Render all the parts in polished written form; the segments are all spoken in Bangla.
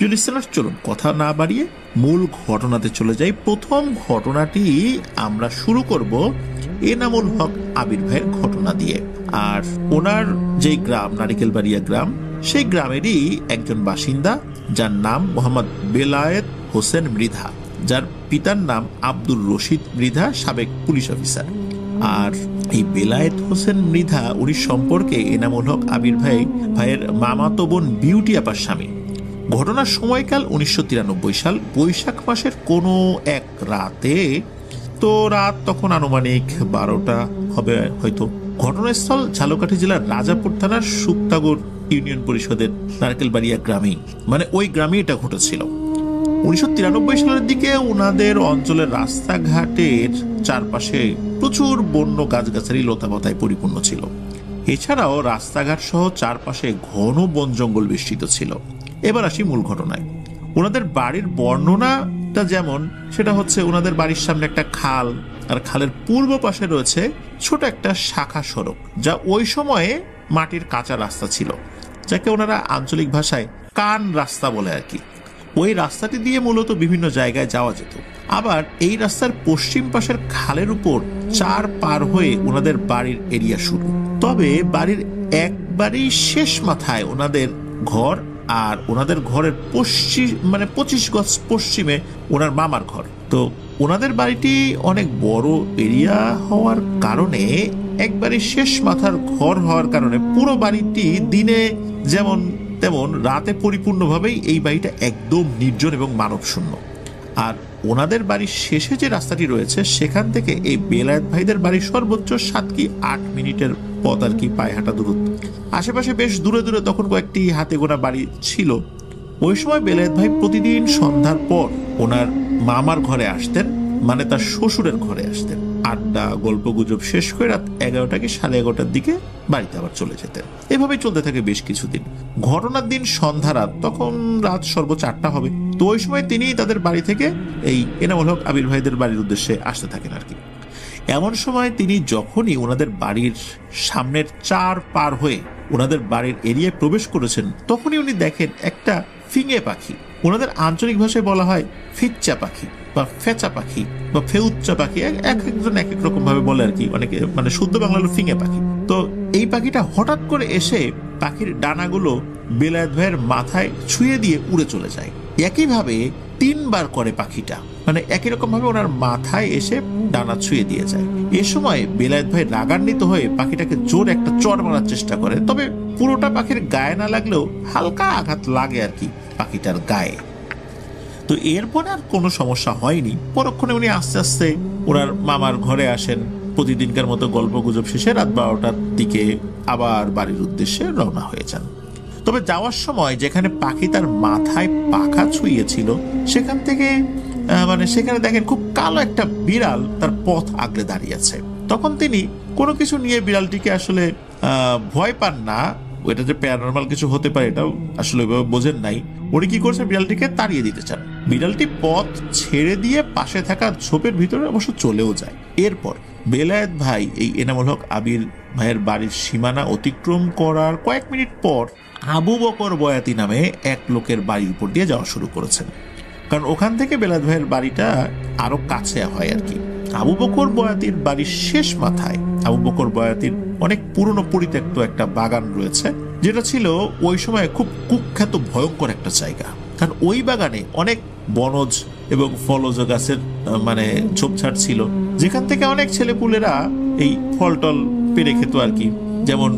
প্রিয় লিসেনার, চলুন কথা না বাড়িয়ে মূল ঘটনাতে চলে যাই। প্রথম ঘটনাটি আমরা শুরু করব এনামুল হক আবির ভাইয়ের ঘটনা দিয়ে। আর ওনার যে গ্রাম নারিকেলবাড়িয়া গ্রাম, সেই গ্রামেরই একজন বাসিন্দা যার নাম মোহাম্মদ বেলায়েত হোসেন মৃধা, যার পিতার নাম আব্দুর রশিদ মৃধা, সাবেক পুলিশ অফিসার। আর এই বেলায়েত হোসেন মৃধা উনি সম্পর্কে এনামুল হক আবির ভাইয়ের মামাতো বোন বিউটি আপার স্বামী। ঘটনার সময়কাল 1993 সাল, বৈশাখ মাসের কোনো এক রাতে। তো রাত তখন আনুমানিক 12টা হবে হয়তো। ঘটনাস্থল ঝালকাঠি জেলার রাজাপুর থানার সুক্তাগড় ইউনিয়ন পরিষদের নারকেলবাড়িয়া গ্রামে, মানে ওই গ্রামে এটা ঘটেছিল। 1993 সালের দিকে ওনাদের অঞ্চলের রাস্তাঘাটের চারপাশে প্রচুর বন্য গাছগাছালি লতাপাতায় পরিপূর্ণ ছিল। এছাড়াও রাস্তাঘাট সহ চারপাশে ঘন বন জঙ্গল বেষ্টিত ছিল। এবার আসি মূল ঘটনায়। ওনাদের বাড়ির বর্ণনাটা যেমন, সেটা হচ্ছে ওনাদের বাড়ির সামনে একটা খাল, আর খালের পূর্ব পাশে রয়েছে ছোট একটা শাখা সড়ক, যা ওই সময়ে মাটির কাঁচা রাস্তা ছিল, যাকে ওনারা আঞ্চলিক ভাষায় কান রাস্তা বলে আর কি। ওই রাস্তাটি দিয়ে মূলত বিভিন্ন জায়গায় যাওয়া যেত। আবার এই রাস্তার পশ্চিম পাশের খালের উপর চার পার হয়ে ওনাদের বাড়ির এরিয়া শুরু। তবে বাড়ির একবারই শেষ মাথায় ওনাদের ঘর, আর ওনাদের ঘরের 25 গজ পশ্চিমে ওনার মামার ঘর। তো ওনাদের বাড়িটি অনেক বড় এরিয়া হওয়ার কারণে, একবারই শেষ মাথার ঘর হওয়ার কারণে পুরো বাড়িটি দিনে যেমন তেমন রাতে পরিপূর্ণভাবেই এই বাড়িটা একদম নির্জন এবং মানব শূন্য। আর ওনাদের বাড়ির শেষে যে রাস্তাটি রয়েছে, সেখান থেকে এই বেলায়েত ভাইদের বাড়ি সর্বোচ্চ 7 কি 8 মিনিটের পথ আর কি, পায়ে হাঁটা দূরত্ব। আশেপাশে বেশ দূরে দূরে তখন কয়েকটি হাতে গোনা বাড়ি ছিল। ওই সময় বেলায়েত ভাই প্রতিদিন সন্ধ্যার পর ওনার মামার ঘরে আসতেন, মানে তার শ্বশুরের ঘরে আসতেন। আড্ডা গল্প গুজব শেষ করে রাত 11টা কি 11:30টার দিকে বাড়িতে আবার চলে যেতেন। এভাবেই চলতে থাকে বেশ কিছুদিন। ঘটনার দিন সন্ধ্যা রাত, তখন রাত সর্বোচ্চ 8টা হবে। তো ওই সময় তিনি তাদের বাড়ি থেকে এই এনামুল হক আবির ভাইদের বাড়ির উদ্দেশ্যে আসতে থাকেন আর কি। এমন সময় তিনি যখনই ওনাদের বাড়ির সামনের চার পার হয়ে ওনাদের বাড়ির এরিয়ায় প্রবেশ করেছেন, তখনই উনি দেখেন একটা ফিঙে পাখি। ওনাদের আঞ্চলিক ভাষায় বলা হয় ফিচ্চা পাখি বা ফেচা পাখি বা ফেউচ্চা পাখি, এক একজন এক এক রকম ভাবে বলে আর কি। অনেকে মানে শুদ্ধ বাংলা হলো ফিঙে পাখি। তো এই পাখিটা হঠাৎ করে এসে পাখির ডানাগুলো বেলায়েত ভাইয়ের মাথায় ছুঁয়ে দিয়ে উড়ে চলে যায়। একইভাবে 3 বার করে পাখিটা, মানে একই রকম ভাবে ওনার মাথায় এসে ডানা ছুঁয়ে দিয়ে যায়। এ সময় বেলায়েত ভাই রাগান্বিত হয়ে পাখিটাকে জোর একটা চড় মারার চেষ্টা করে। তবে পুরোটা পাখির গায়ে না লাগলেও হালকা আঘাত লাগে আর কি পাখিটার গায়ে। তো এরপরে আর কোনো সমস্যা হয়নি। পরক্ষণে উনি আস্তে আস্তে ওনার মামার ঘরে আসেন। প্রতিদিনকার মতো গল্প গুজব শেষে রাত 12টার দিকে আবার বাড়ির উদ্দেশ্যে রওনা হয়ে যান। তবে যাওয়ার সময় যেখানে পাখি তার মাথায় পাখা ছুঁয়েছিল, সেখান থেকে সেখানে দেখেন খুব কালো একটা বিড়াল তার পথ আগলে দাঁড়িয়ে আছে। তখন তিনি কোনো কিছু নিয়ে বিড়ালটিকে আসলে ভয় পান না। এটা যে প্যারানরমাল কিছু হতে পারে এটাও আসলে ওইভাবে বোঝেন নাই। উনি কি করছে, বিড়ালটিকে তাড়িয়ে দিতে চান। বিড়ালটি পথ ছেড়ে দিয়ে পাশে থাকা ঝোপের ভিতরে অবশ্য চলেও যায়। এরপর বেলায়েত ভাই এই এনামুল হক আবির ভাইয়ের বাড়ির সীমানা অতিক্রম করার কয়েক মিনিট পর আবু বকর বয়াতি নামে এক লোকের বাড়ির উপর দিয়ে যাওয়া শুরু করেছেন। কারণ ওখান থেকে বেলায়েত ভাইয়ের বাড়িটা আরো কাছে হয় আর কি। আবু বকর বয়াতির বাড়ির শেষ মাথায় আবু বকর বয়াতির অনেক পুরনো পরিত্যক্ত একটা বাগান রয়েছে, যেটা ছিল ওই সময় খুব কুখ্যাত ভয়ঙ্কর একটা জায়গা। কারণ ওই বাগানে অনেক বনজ এবং ফলজ গাছের ঝোপঝাড় ছিল, যেখান থেকে অনেক ছেলেপুলেরা এই ফল টল পেরে খেত আর কি। যেমন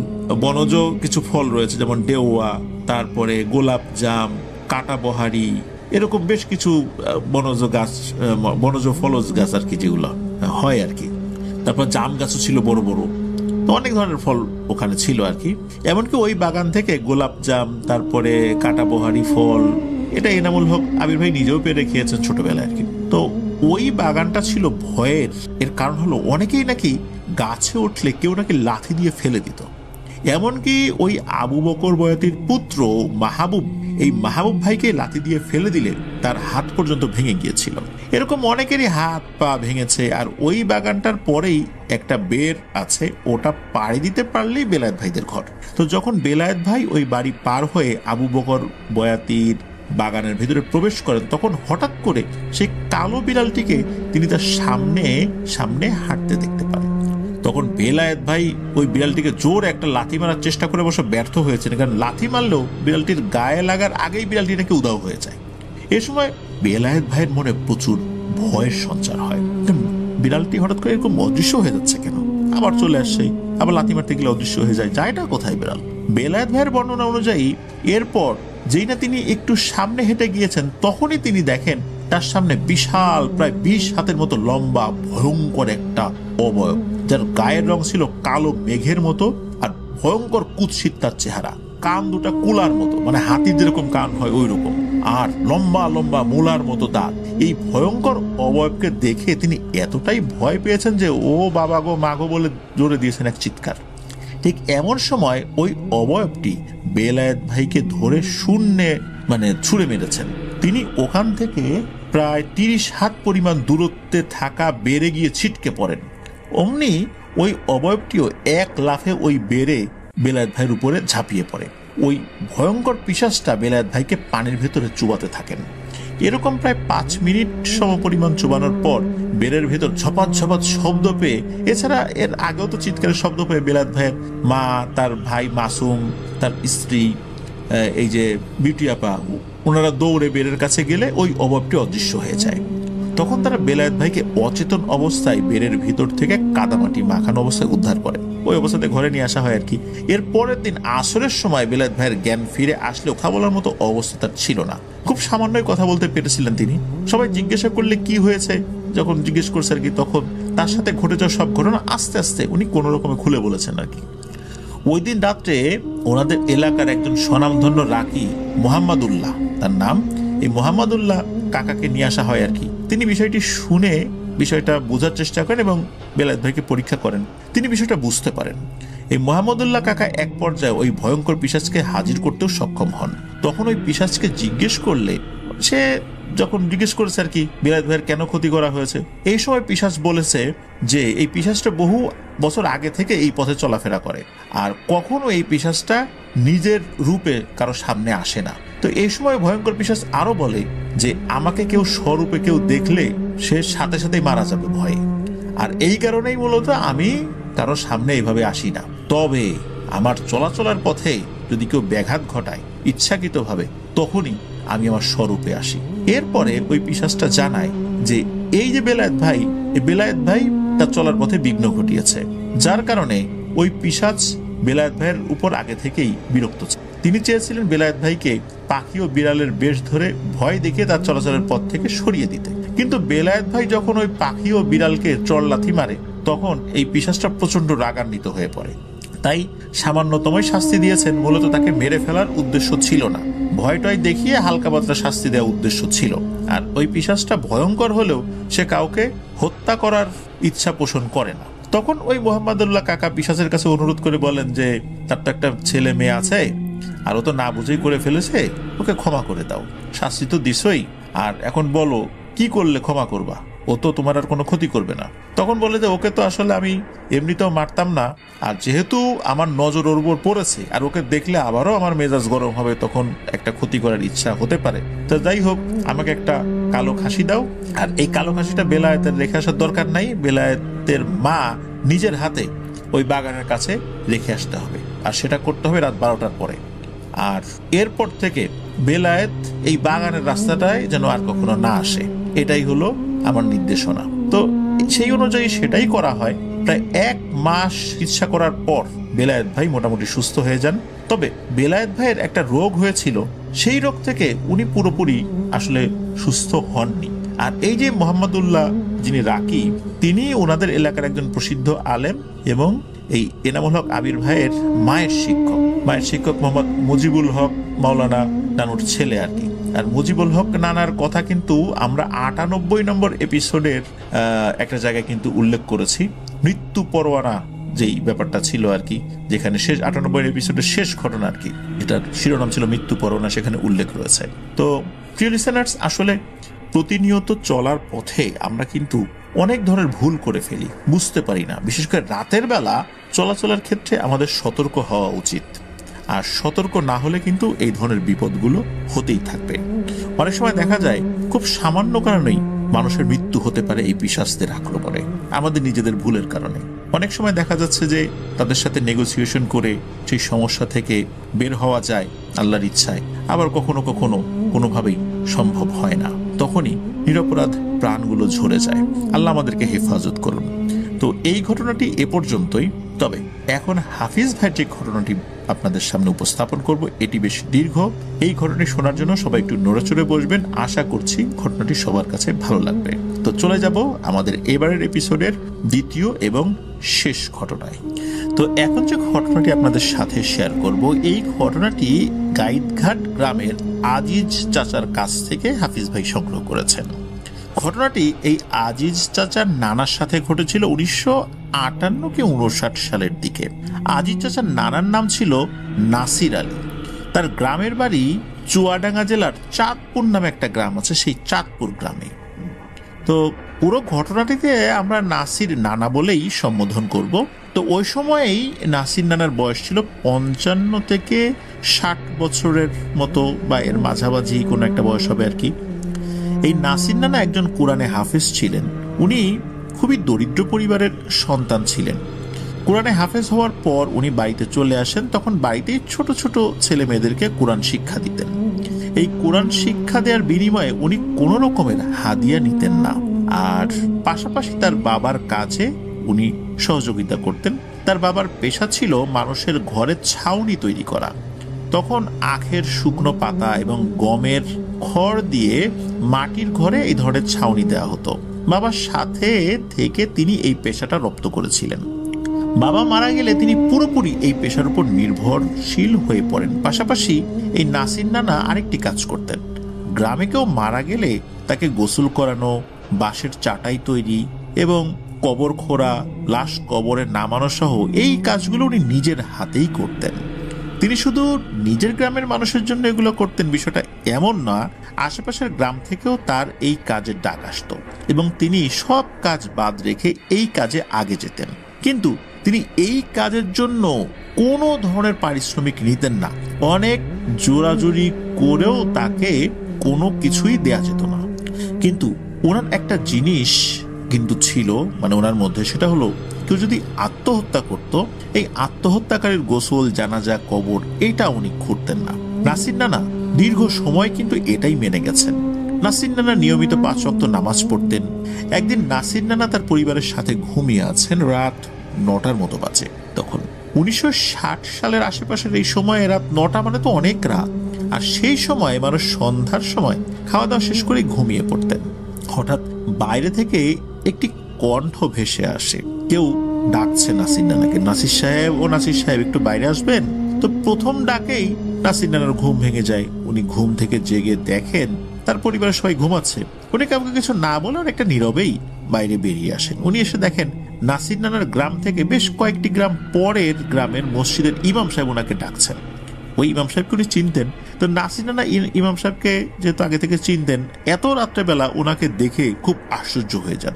বনজ কিছু ফল রয়েছে, যেমন ডেওয়া, তারপরে গোলাপ জাম, কাঁটাবহারি, এরকম বেশ কিছু বনজ গাছ, বনজ ফলজ গাছ আর কি, যেগুলো হয় আর কি। তারপর জাম গাছও ছিল বড় বড়। তো অনেক ধরনের ফল ওখানে ছিল আর কি। এমনকি ওই বাগান থেকে গোলাপ জাম, তারপরে কাঁটাবহারি ফল, এটা এনামুল হক আবির ভাই নিজেও পেরে খেয়েছেন ছোটবেলায় আর কি। তো ওই বাগানটা ছিল ভয়ের। এর কারণ হলো অনেকেই নাকি গাছে উঠলে কেউ নাকি লাথি দিয়ে ফেলে দিত। এমনকি ওই আবু বকর বয়াতির পুত্র মাহবুব, এই মাহবুব ভাইকে লাথি দিয়ে ফেলে দিলে তার হাত পর্যন্ত ভেঙে গিয়েছিল। এরকম অনেকেরই হাত পা ভেঙেছে। আর ওই বাগানটার পরেই একটা বের আছে, ওটা পাড়ি দিতে পারলেই বেলায়েত ভাইদের ঘর। তো যখন বেলায়েত ভাই ওই বাড়ি পার হয়ে আবু বকর বয়াতির বাগানের ভিতরে প্রবেশ করেন তখন হঠাৎ করে সেই কালো বিড়ালটিকে তিনি তার সামনে সামনে হাঁটতে দেখতে পান। তখন বেলায়েত ভাই ওই বিড়ালটিকে জোর একটা লাথি মারার চেষ্টা করে অবশ্য ব্যর্থ হয়েছেন, কারণ লাথি মারলেও বিড়ালটির গায়ে লাগার আগেই বিড়ালটি নাকি উধাও হয়ে যায়। এ সময় বেলায়েত ভাইয়ের মনে প্রচুর ভয়ের সঞ্চার হয়। বিড়ালটি হঠাৎ করে এরকম অদৃশ্য হয়ে যাচ্ছে কেন, আবার চলে আসছে, আবার লাথি মারতে গেলে অদৃশ্য হয়ে যায়, যায়টা কোথায় বিড়াল? বেলায়েত ভাইয়ের বর্ণনা অনুযায়ী এরপর যেই না তিনি একটু সামনে হেঁটে গিয়েছেন তখনই তিনি দেখেন তার সামনে বিশাল প্রায় 20 হাতের মতো লম্বা ভয়ঙ্কর একটা অবয়ব, যার গায়ের রং ছিল কালো মেঘের মতো আর ভয়ঙ্কর কুৎসিত তার চেহারা, কান দুটা কুলার মতো, মানে হাতির যেরকম কান হয় ওই রকম, আর লম্বা লম্বা মোলার মতো দাঁত। এই ভয়ঙ্কর অবয়বকে দেখে তিনি এতটাই ভয় পেয়েছেন যে ও বাবা গো মা গো বলে জোরে দিয়েছেন এক চিৎকার। ঠিক এমন সময় ওই অবয়বটি বেলায়েত ভাইকে ধরে শূন্যে ছুঁড়ে মেরেছেন। তিনি ওখান থেকে প্রায় 30 হাত পরিমাণ দূরত্বে থাকা বেড়ে গিয়ে ছিটকে পড়েন। অমনি ওই অবয়বটিও এক লাফে ওই বেড়ে বেলায়েত ভাইয়ের উপরে ঝাঁপিয়ে পড়ে। ওই ভয়ঙ্কর পিশাচটা বেলায়েত ভাইকে পানির ভেতরে চুবাতে থাকেন। এরকম প্রায় 5 মিনিট সমপরিমাণ চুবানোর পর বেড়ের ভেতর ঝপাত ঝপাত শব্দ পেয়ে, এছাড়া এর আগেও তো চিৎকারের শব্দ পেয়ে বেলায়েত ভাইয়ের মা, তার ভাই মাসুম, তার স্ত্রী এই যে বিউটি আপা, ওনারা দৌড়ে বেড়ের কাছে গেলে ওই অবয়বটি অদৃশ্য হয়ে যায়। তখন তারা বেলায়েত ভাইকে অচেতন অবস্থায় বেড়ের ভিতর থেকে কাদামাটি মাখানো অবস্থায় উদ্ধার করে, ওই অবস্থাতে ঘরে নিয়ে আসা হয় আর কি। এর পরের দিন আসরের সময় বেলায়েত ভাইয়ের জ্ঞান ফিরে আসলেও কথা বলার মতো অবস্থা তার ছিল না, খুব সামান্যই কথা বলতে পেরেছিলেন তিনি। সবাই জিজ্ঞাসা করলে কি হয়েছে, যখন জিজ্ঞেস করছে আর কি, তখন তার সাথে ঘটে যাওয়া সব ঘটনা আস্তে আস্তে উনি কোনো রকমে খুলে বলেছেন আর কি। ওই দিন রাত্রে ওনাদের এলাকার একজন স্বনামধন্য রাকি মোহাম্মদুল্লাহ তার নাম, এই মোহাম্মদুল্লাহ কাকাকে নিয়ে আসা হয় আর কি। তিনি বিষয়টি শুনে বিষয়টা বোঝার চেষ্টা করেন এবং বেলায়েত ভাইকে পরীক্ষা করেন। তিনি বিষয়টা বুঝতে পারেন। এই মোহাম্মদুল্লাহ কাকা এক পর্যায়ে ওই ভয়ঙ্কর পিশাচকে হাজির করতেও সক্ষম হন। তখন ওই পিশাচকে জিজ্ঞেস করলে, সে যখন জিজ্ঞেস করেছে আর কি বেলায়েত ভাইয়ের কেন ক্ষতি করা হয়েছে, এই সময় পিশাচ বলেছে যে এই পিশাচটা বহু বছর আগে থেকে এই পথে চলাফেরা করে আর কখনো এই পিশাচটা নিজের রূপে কারো সামনে আসে না। তো এই সময় ভয়ঙ্কর পিশাচ আরো বলে যে আমাকে কেউ স্বরূপে কেউ দেখলে সে সাথে সাথেই মারা যাবে ভয়ে, আর এই কারণেই মূলত আমি কারো সামনে এইভাবে আসি না, তবে আমার চলাচলের পথে যদি কেউ ব্যাঘাত ঘটায় ইচ্ছাকৃতভাবে তখনই আমি আমার স্বরূপে আসি। এরপরে ওই পিশাচটা জানায় যে এই যে বেলায়েত ভাই তার চলার পথে বিঘ্ন ঘটিয়েছে, যার কারণে ওই পিশাচ বেলায়েত ভাইয়ের উপর আগে থেকেই বিরক্ত ছিল। তিনি চেয়েছিলেন বেলায়েত ভাইকে পাখি ও বিড়ালের বেশ ধরে ভয় দেখিয়ে তার চলাচলের পথ থেকে সরিয়ে দিতে, কিন্তু বেলায়েত ভাই যখন ওই পাখি ও বিড়ালকে চড় লাথি মারে তখন এই পিশাচটা প্রচন্ড রাগান্বিত হয়ে পড়ে। তাই সামান্যতমই শাস্তি দিয়েছেন, মূলত তাকে মেরে ফেলার উদ্দেশ্য ছিল না, ভয়টয় দেখিয়ে হালকা পাতলা শাস্তি দেওয়ার উদ্দেশ্য ছিল। আর ওই পিশাচটা ভয়ঙ্কর হলেও সে কাউকে হত্যা করার ইচ্ছা পোষণ করে না। তখন ওই মোহাম্মদুল্লাহ কাকা পিশাচের কাছে অনুরোধ করে বলেন যে তার তো একটা ছেলে মেয়ে আছে, আর ও তো না বুঝেই করে ফেলেছে, ওকে ক্ষমা করে দাও, শাস্তি তো দিছই, আর এখন বলো কি করলে ক্ষমা করবা, ও তো তোমার আর কোনো ক্ষতি করবে না। তখন বলে যে ওকে তো আসলে আমি এমনিতেও মারতাম না, আর যেহেতু আমার নজর ওর উপর পড়েছে আর ওকে দেখলে আবারও আমার মেজাজ গরম হবে, তখন একটা ক্ষতি করার ইচ্ছা হতে পারে, তো যাই হোক আমাকে একটা কালো খাসি দাও। আর এই কালো খাসিটা বেলায়েতের রেখে আসার দরকার নাই, বেলায়েতের মা নিজের হাতে ওই বাগানের কাছে রেখে আসতে হবে, আর সেটা করতে হবে রাত 12টার পরে। আর এরপর থেকে বেলায়েত এই বাগানের রাস্তাটায় যেন আর কখনো না আসে, এটাই হলো আমার নির্দেশনা। তো সেই অনুযায়ী সেটাই করা হয়। প্রায় 1 মাস চিকিৎসা করার পর বেলায়েত ভাই মোটামুটি সুস্থ হয়ে যান। তবে বেলায়েত ভাইয়ের একটা রোগ হয়েছিল, সেই রোগ থেকে উনি পুরোপুরি আসলে সুস্থ হননি। আর এই যে মোহাম্মদুল্লাহ যিনি রাকি, তিনি ওনাদের এলাকার একজন প্রসিদ্ধ আলেম এবং এই এনামুল হক আবির ভাইয়ের মায়ের শিক্ষক মোহাম্মদ মুজিবুল হক মাওলানা নানুর ছেলে আর কি। আর মুজিবুল হক নানার কথা কিন্তু আমরা 98 নম্বর এপিসোডের একটা জায়গায় কিন্তু উল্লেখ করেছি, মৃত্যু পরোয়ানা যেই ব্যাপারটা ছিল আর কি, যেখানে শেষ 98 এপিসোডের শেষ ঘটনা আর কি, এটার শিরোনাম ছিল মৃত্যু পরোয়ানা, সেখানে উল্লেখ রয়েছে। তো প্রিয় লিসেনার্স, আসলে প্রতিনিয়ত চলার পথে আমরা কিন্তু অনেক ধরনের ভুল করে ফেলি, বুঝতে পারি না। বিশেষ করে রাতের বেলা চলাচলের ক্ষেত্রে আমাদের সতর্ক হওয়া উচিত, আর সতর্ক না হলে কিন্তু এই ধরনের বিপদগুলো হতেই থাকবে। অনেক সময় দেখা যায় খুব সামান্য কারণেই মানুষের মৃত্যু হতে পারে এই পিশাচদের আক্রমণে, আমাদের নিজেদের ভুলের কারণে। অনেক সময় দেখা যাচ্ছে যে তাদের সাথে নেগোসিয়েশন করে সেই সমস্যা থেকে বের হওয়া যায় আল্লাহর ইচ্ছায়, আবার কখনো কখনো কোনোভাবেই সম্ভব হয় না, তখনই নিরপরাধ প্রাণগুলো ঝরে যায়। আল্লাহ আমাদেরকে হেফাজত করুন। তো এই ঘটনাটি এ পর্যন্তই। তবে এখন হাফিজ ভাইয়ের যে ঘটনাটি আপনাদের সামনে উপস্থাপন করব, এটি বেশ দীর্ঘ। এই ঘটনাটি শোনার জন্য সবাই একটু নড়েচড়ে বসবেন। আশা করছি ঘটনাটি সবার কাছে ভালো লাগবে। তো চলে যাব আমাদের এবারের এপিসোডের দ্বিতীয় এবং শেষ ঘটনায়। তো এখন যে ঘটনাটি আপনাদের সাথে শেয়ার করব, এই ঘটনাটি গাইডঘাট গ্রামের আজিজ চাচার কাছ থেকে হাফিজ ভাই সংগ্রহ করেছেন। ঘটনাটি এই আজিজ চাচার নানার সাথে ঘটেছিল 1958 কি 1959 সালের দিকে। আজিজ চাচার নানার নাম ছিল নাসির আলী। তার গ্রামের বাড়ি চুয়াডাঙ্গা জেলার চাঁদপুর নামে একটা গ্রাম আছে, সেই চাঁদপুর গ্রামে। তো পুরো ঘটনাটিতে আমরা নাসির নানা বলেই সম্বোধন করব। তো ওই সময়েই নাসির নানার বয়স ছিল 55 থেকে 60 বছরের মতো, বা এর মাঝামাঝি কোনো একটা বয়স হবে আর কি। এই নাসির নানা একজন কোরআনে হাফেজ ছিলেন। উনি খুবই দরিদ্র পরিবারের সন্তান ছিলেন। কোরআনে হাফেজ হওয়ার পর উনি বাড়িতে চলে আসেন। তখন বাড়িতেই ছোট ছোট ছেলে মেয়েদেরকে কোরআন শিক্ষা দিতেন। এই কোরআন শিক্ষা দেওয়ার বিনিময়ে উনি কোনো রকমের হাদিয়া নিতেন না। আর পাশাপাশি তার বাবার কাজে উনি সহযোগিতা করতেন। তার বাবার পেশা ছিল মানুষের ঘরে ছাউনি তৈরি করা। তখন আখের শুকনো পাতা এবং গমের খড় দিয়ে মাটির ঘরে এই ধরনের ছাউনি দেওয়া হতো। বাবার সাথে থেকে তিনি এই পেশাটা রপ্ত করেছিলেন। বাবা মারা গেলে তিনি পুরোপুরি এই পেশার উপর নির্ভরশীল হয়ে পড়েন। পাশাপাশি এই নাসির নানা আরেকটি কাজ করতেন। গ্রামে কেউ মারা গেলে তাকে গোসল করানো, বাঁশের চাটাই তৈরি এবং কবর খোঁড়া, লাশ কবরে নামানো সহ এই কাজগুলো উনি নিজের হাতেই করতেন। তিনি শুধু নিজের গ্রামের মানুষের জন্য এগুলো করতেন বিষয়টা এমন না, আশেপাশের গ্রাম থেকেও তার এই কাজের ডাক আসতো এবং তিনি সব কাজ বাদ রেখে এই কাজে আগে যেতেন। কিন্তু তিনি এই কাজের জন্য কোনো ধরনের পারিশ্রমিক নিতেন না। অনেক জোরাজুরি করেও তাকে কোনো কিছুই দেয়া যেত না। কিন্তু ওনার একটা জিনিস কিন্তু ছিল, মানে ওনার মধ্যে, সেটা হলো কেউ যদি আত্মহত্যা করত, এই আত্মহত্যাকারীর গোসল, জানাজা, কবর এটা উনি করতেন না। নাসির নানা দীর্ঘ সময় কিন্তু এটাই মেনে গেছেন। নাসির নানা নিয়মিত 5 ওয়াক্ত নামাজ পড়তেন। একদিন নাসির নানা তার পরিবারের সাথে ঘুমিয়ে আছেন। রাত 9টার মতো বাজে। তখন 1960 সালের আশেপাশের এই সময় রাত 9টা মানে তো অনেক রাত। আর সেই সময় মানুষ সন্ধ্যার সময় খাওয়া দাওয়া শেষ করে ঘুমিয়ে পড়তেন। হঠাৎ বাইরে থেকে একটি কণ্ঠ ভেসে আসে। কেউ ডাকছে নাসির নানাকে, নাসির সাহেব, ও নাসির সাহেব একটু বাইরে আসবেন। তো প্রথম ডাকেই নাসির নানার ঘুম ভেঙে যায়। উনি ঘুম থেকে জেগে দেখেন তার পরিবারের সবাই ঘুমাচ্ছে। উনি কাউকে কিছু না বলে একটা নীরবেই বাইরে বেরিয়ে আসেন। উনি এসে দেখেন নাসির নানার গ্রাম থেকে বেশ কয়েকটি গ্রাম পরের গ্রামের মসজিদের ইমাম সাহেব ওনাকে ডাকছেন। ওই ইমাম সাহেবকে উনি চিনতেন। তো নাসির নানা ইমাম সাহেবকে যেহেতু আগে থেকে চিনতেন, এত রাত্রেবেলা ওনাকে দেখে খুব আশ্চর্য হয়ে যান।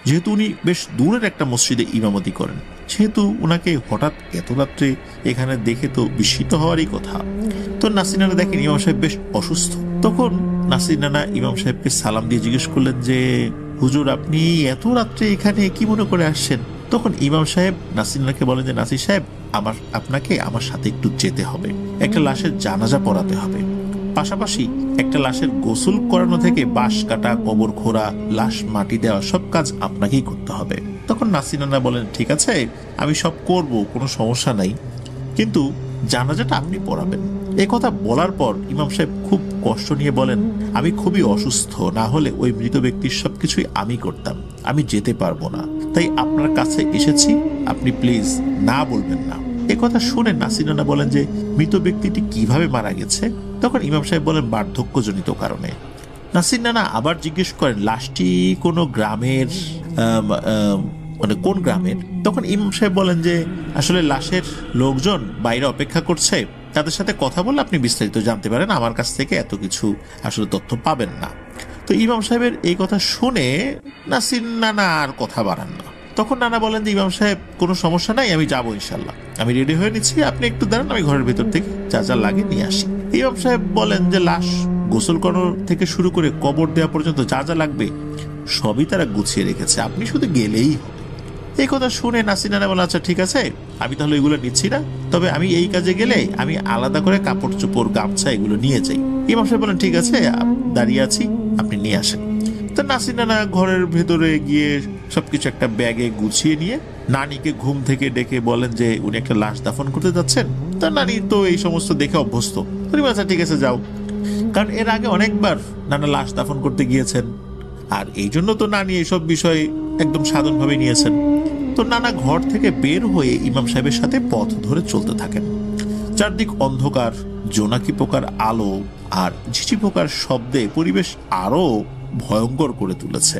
যেহেতু উনি বেশ দূরের একটা মসজিদে ইমামতি করেন, সেহেতু ওনাকে হঠাৎ এত রাত্রে এখানে দেখে তো বিস্মিত হওয়ারই কথা। তো নাসির নানা দেখেন ইমাম সাহেব বেশ অসুস্থ। তখন নাসির নানা ইমাম সাহেবকে সালাম দিয়ে জিজ্ঞেস করলেন যে, হুজুর, আপনি এত রাত্রে এখানে কি মনে করে আসছেন? তখন ইমাম সাহেব নাসির নানাকে বলেন যে, নাসির সাহেব, আপনাকে আমার সাথে একটু যেতে হবে, একটা লাশের জানাজা পড়াতে হবে। পাশাপাশি একটা লাশের গোসল করানো থেকে বাঁশ কাটা, কবর খোঁড়া, লাশ মাটি দেওয়া সব কাজ আপনাকেই করতে হবে। তখন নাসির নানা বলেন, ঠিক আছে, আমি সব করব, কোনো সমস্যা নাই, কিন্তু জানাজাটা আপনি পড়াবেন। এই কথা বলার পর ইমাম সাহেব খুব কষ্ট নিয়ে বলেন, আমি খুবই অসুস্থ, না হলে ওই মৃত ব্যক্তির সবকিছুই আমি করতাম, আমি যেতে পারবো না, তাই আপনার কাছে এসেছি, আপনি প্লিজ না বলবেন না। এ কথা শুনে নাসির নানা বলেন যে, মৃত ব্যক্তিটি কিভাবে মারা গেছে? তখন ইমাম সাহেব বলেন, বার্ধক্যজনিত কারণে। নাসির নানা আবার জিজ্ঞেস করেন, লাশটি কোনো গ্রামের, মানে কোন গ্রামের? তখন ইমাম সাহেব বলেন যে, আসলে লাশের লোকজন বাইরে অপেক্ষা করছে, তাদের সাথে কথা বলে আপনি বিস্তারিত জানতে পারেন, আমার কাছ থেকে এত কিছু আসলে তথ্য পাবেন না। তো ইমাম সাহেবের এই কথা শুনে নাসির নানা আর কথা বাড়ান না। তখন নানা বলেন যে, ইমাম সাহেব, কোনো সমস্যা নাই, আমি যাবো ইনশাল্লাহ, আমি রেডি হয়ে নিচ্ছি, আপনি একটু দাঁড়ান, আমি ঘরের ভেতর থেকে যা যা লাগে নিয়ে আসি। ইমাম সাহেব বলেন যে, লাশ গোসল করানো থেকে শুরু করে কবর দেওয়া পর্যন্ত যা যা লাগবে সবই তারা গুছিয়ে রেখেছে, আপনি শুধু গেলেই হবে। এই কথা শুনে নাসির নানা বলে, আচ্ছা ঠিক আছে, আমি তাহলে এগুলো নিচ্ছি না, তবে আমি এই কাজে গেলে আমি আলাদা করে কাপড় চোপড় গামছা এগুলো নিয়ে যাই। ইমাম সাহেব বলেন, ঠিক আছে, দাঁড়িয়ে আছি, আপনি নিয়ে আসেন। তো নাসির নানা ঘরের ভেতরে গিয়ে সবকিছু একটা ব্যাগে গুছিয়ে নিয়ে নানিকে ঘুম থেকে ডেকে বলেন যে উনি একটা লাশ দাফন করতে যাচ্ছেন। তার নানি তো এই সমস্ত দেখে অভ্যস্ত, আচ্ছা ঠিক আছে যাও, কারণ এর আগে অনেকবার নানা লাশ দাফন করতে গিয়েছেন, আর এই জন্য তো নানি এইসব বিষয় একদম সাধারণভাবে নিয়েছেন। তো নানা ঘর থেকে বের হয়ে ইমাম সাহেবের সাথে পথ ধরে চলতে থাকেন। চারদিক অন্ধকার, জোনাকি পোকার আলো আর ঝিঝি পোকার শব্দে পরিবেশ আরো ভয়ঙ্কর করে তুলেছে।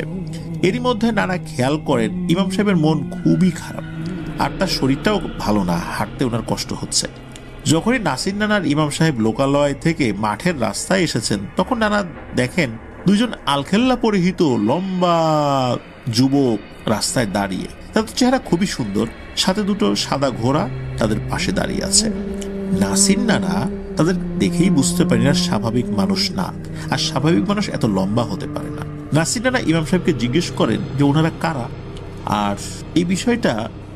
এরই মধ্যে নানা খেয়াল করেন ইমাম সাহেবের মন খুবই খারাপ, আর তার শরীরটাও ভালো না, হাঁটতে ওনার কষ্ট হচ্ছে। যখনই নাসির নানার ইমাম সাহেব লোকালয় থেকে মাঠের রাস্তায় এসেছেন, তখন নানা দেখেন দুইজন আলখেল্লা পরিহিত লম্বা যুবক রাস্তায় দাঁড়িয়ে। তাদের চেহারা খুবই সুন্দর, সাথে দুটো সাদা ঘোড়া তাদের পাশে দাঁড়িয়ে আছে। নাসির নানা তাদের দেখেই বুঝতে পারেন না স্বাভাবিক মানুষ না, আর স্বাভাবিক মানুষ এত লম্বা হতে পারে না। নাসির নানা ইমাম সাহেবকে জিজ্ঞেস করেন যে ওনারা কারা, আর এই বিষয়টা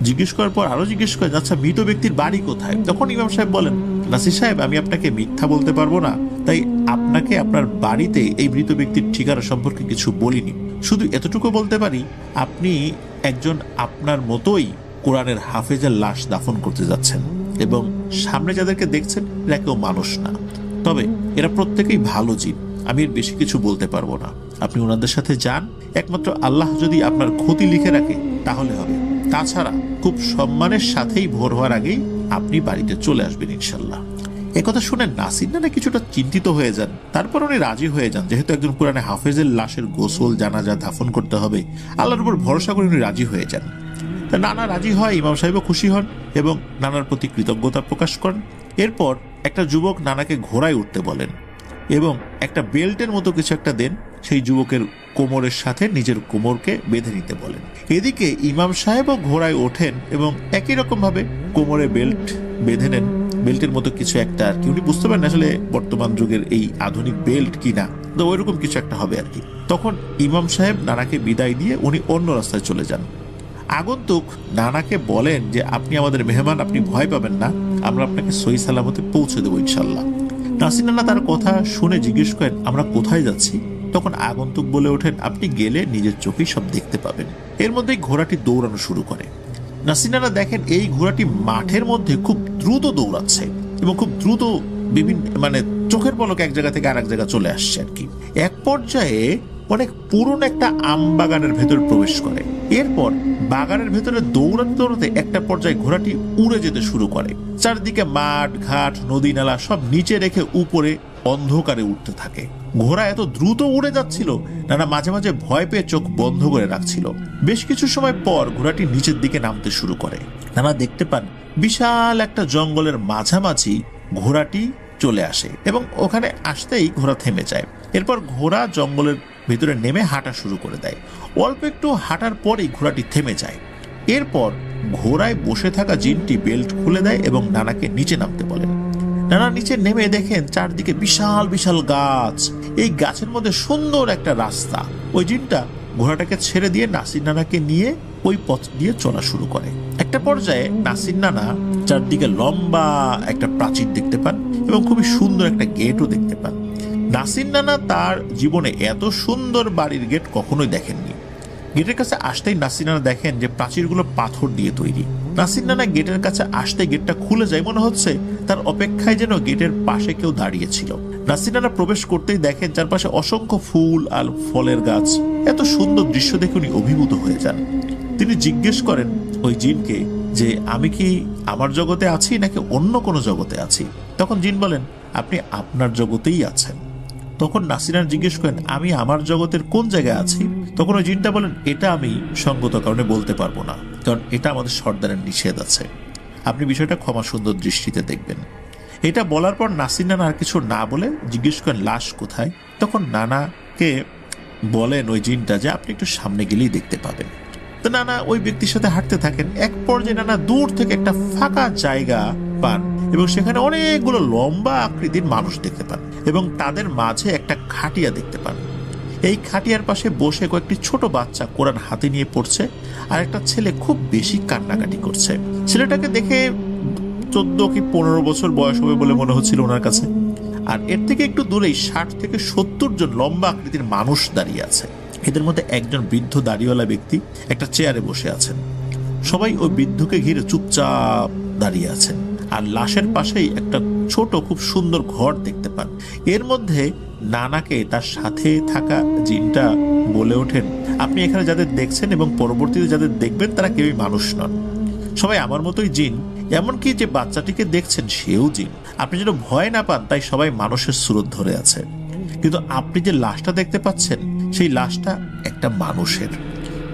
জিজ্ঞেস করার পর আরো জিজ্ঞেস করেন, আচ্ছা মৃত ব্যক্তির বাড়ি কোথায়? তখন ইমাম সাহেব বলেন, নাসির সাহেব, আমি আপনাকে মিথ্যা বলতে পারবো না, তাই আপনাকে আপনার বাড়িতে এই মৃত ব্যক্তির ঠিকানা সম্পর্কে কিছু বলিনি। শুধু এতটুকু বলতে পারি, আপনি একজন আপনার মতোই কোরআনের হাফেজের লাশ দাফন করতে যাচ্ছেন, এবং সামনে যাদেরকে দেখছেন এরা কেউ মানুষ না, তবে এরা প্রত্যেকেই ভালো জিন। আমি এর বেশি কিছু বলতে পারবো না, আপনি ওনাদের সাথে যান, একমাত্র আল্লাহ যদি আপনার ক্ষতি লিখে রাখে তাহলে হবে, তাছাড়া খুব সম্মানের সাথেই ভোর হওয়ার আগেই আপনি বাড়িতে চলে আসবেন ইনশাল্লাহ। একথা শুনে নাসির নানা কিছুটা চিন্তিত হয়ে যান, তারপর উনি রাজি হয়ে যান, যেহেতু একজন কোরআনে হাফেজের লাশের গোসল জানাজা দাফন করতে হবে, আল্লাহর উপর ভরসা করে উনি রাজি হয়ে যান। নানা রাজি হয়, ইমাম সাহেবও খুশি হন এবং নানার প্রতি কৃতজ্ঞতা প্রকাশ করেন। এরপর একটা যুবক নানাকে ঘোড়ায় উঠতে বলেন এবং একটা বেল্টের মতো কিছু একটা দেন, সেই যুবকের কোমরের সাথে নিজের কোমরকে বেঁধে নিতে বলেন। এদিকে ইমাম সাহেবও ঘোড়ায় ওঠেন এবং একই রকম ভাবে কোমরে বেল্ট বেঁধে নেন, বেল্টের মতো কিছু একটা আর কি। উনি বুঝতে পারেন আসলে বর্তমান যুগের এই আধুনিক বেল্ট কিনা, তো ওইরকম কিছু একটা হবে আর কি। তখন ইমাম সাহেব নানাকে বিদায় দিয়ে উনি অন্য রাস্তায় চলে যান। আগন্তুক নানাকে বলেন যে আপনি আমাদের মেহমান, আপনি ভয় পাবেন না, আমরা আপনাকে সহি সালামতে পৌঁছে দেবো ইনশাল্লাহ। নাসির নানা তার কথা শুনে জিজ্ঞেস করেন, আমরা কোথায় যাচ্ছি? তখন আগন্তুক বলে ওঠেন, আপনি গেলে নিজের চোখেই সব দেখতে পাবেন। এর মধ্যেই ঘোড়াটি দৌড়ানো শুরু করে। নাসির নানা দেখেন এই ঘোড়াটি মাঠের মধ্যে খুব দ্রুত দৌড়াচ্ছে এবং খুব দ্রুত বিভিন্ন চোখের পলকে এক জায়গা থেকে আরেক জায়গা চলে আসছে আর কি। এক পর্যায়ে অনেক পুরনো একটা আম বাগানের ভেতর প্রবেশ করে। এরপর বাগানের ভেতরে দৌড়াতে দৌড়াতে একটা পর্যায়ে ঘোড়াটি উড়ে যেতে শুরু করে। চারদিকে মাঠ ঘাট নদী নালা সব নিচে রেখে উপরে অন্ধকারে উঠতে থাকে। ঘোড়া এত দ্রুত উড়ে যাচ্ছিল, নানা মাঝে মাঝে ভয় পেয়ে চোখ বন্ধ করে রাখছিল। বেশ কিছু সময় পর ঘোড়াটি নিচের দিকে নামতে শুরু করে। নানা দেখতে পান বিশাল একটা জঙ্গলের মাঝামাঝি ঘোড়াটি চলে আসে এবং ওখানে আসতেই ঘোড়া থেমে যায়। এরপর ঘোড়া জঙ্গলের ভিতরে নেমে হাঁটা শুরু করে দেয়। অল্প একটু হাঁটার পরেই ঘোড়াটি থেমে যায়। এরপর ঘোড়ায় বসে থাকা জিনটি বেল্ট খুলে দেয় এবং নানাকে নিচে নামতে বলেন। নানা নিচে নেমে দেখেন চারদিকে বিশাল বিশাল গাছ, এই গাছের মধ্যে সুন্দর একটা রাস্তা। ওই জিনটা ঘোড়াটাকে ছেড়ে দিয়ে নাসির নানাকে নিয়ে ওই পথ দিয়ে চলা শুরু করে। একটা পর্যায়ে নাসির নানা চারদিকে লম্বা একটা প্রাচীর দেখতে পান এবং খুবই সুন্দর একটা গেটও দেখতে পান। নাসির নানা তার জীবনে এত সুন্দর বাড়ির গেট কখনোই দেখেননি। গেটের কাছে আসতেই নাসির নানা দেখেন যে প্রাচীরগুলো পাথর দিয়ে তৈরি। নাসির নানা গেটের কাছে আসতে গেটটা খুলে যায়, মনে হচ্ছে তার অপেক্ষায় যেন গেটের পাশে কেউ দাঁড়িয়ে ছিল। নাসির নানা প্রবেশ করতেই দেখেন চারপাশে অসংখ্য ফুল আর ফলের গাছ। এত সুন্দর দৃশ্য দেখে উনি অভিভূত হয়ে যান। তিনি জিজ্ঞেস করেন ওই জিনকে যে আমি কি আমার জগতে আছি নাকি অন্য কোনো জগতে আছি? তখন জিন বলেন আপনি আপনার জগতেই আছেন। তখন নাসির নানা জিজ্ঞেস করেন আমি আমার জগতের কোন জায়গায় আছি? তখন ওই জিনটা বলেন এটা আমি সঙ্গত কারণে বলতে পারবো না, কারণ এটা আমাদের সর্দারের নিষেধ আছে, আপনি বিষয়টা ক্ষমা সুন্দর দৃষ্টিতে দেখবেন। এটা বলার পর নাসির নানা আর কিছু না বলে জিজ্ঞেস করেন লাশ কোথায়? তখন নানাকে বলেন ওই জিনটা যে আপনি একটু সামনে গেলেই দেখতে পাবেন। তো নানা ওই ব্যক্তির সাথে হাঁটতে থাকেন। এক পর্যায়ে নানা দূর থেকে একটা ফাঁকা জায়গা পান এবং সেখানে অনেকগুলো লম্বা আকৃতির মানুষ দেখতে পান এবং তাদের মাঝে একটা খাটিয়া দেখতে পান। এই খাটিয়ার পাশে বসে কয়েকটি ছোট বাচ্চা কোরআন হাতে নিয়ে পড়ছে, আর একটা ছেলে খুব বেশি কান্নাকাটি করছে। ছেলেটাকে দেখে 14 কি 15 বছর বয়স হবে বলে মনে হচ্ছিল ওনার কাছে। আর এর থেকে একটু দূরেই 60 থেকে 70 জন লম্বা আকৃতির মানুষ দাঁড়িয়ে আছে। এদের মধ্যে একজন বৃদ্ধ দাড়িওয়ালা ব্যক্তি একটা চেয়ারে বসে আছেন। সবাই ওই বৃদ্ধকে ঘিরে চুপচাপ দাঁড়িয়ে আছেন। আর লাশের পাশেই একটা ছোট খুব সুন্দর ঘর দেখতে পান। এর মধ্যে নানাকে তার সাথে থাকা জিনটা বলে ওঠেন, আপনি এখানে যাদের দেখছেন এবং পরবর্তীতে যাদের দেখবেন তারা কেউই মানুষ নন, সবাই আমার মতোই জিন। এমনকি যে বাচ্চাটিকে দেখছেন সেও জিন। আপনি যেন ভয় না পান তাই সবাই মানুষের সুরত ধরে আছে। কিন্তু আপনি যে লাশটা দেখতে পাচ্ছেন সেই লাশটা একটা মানুষের।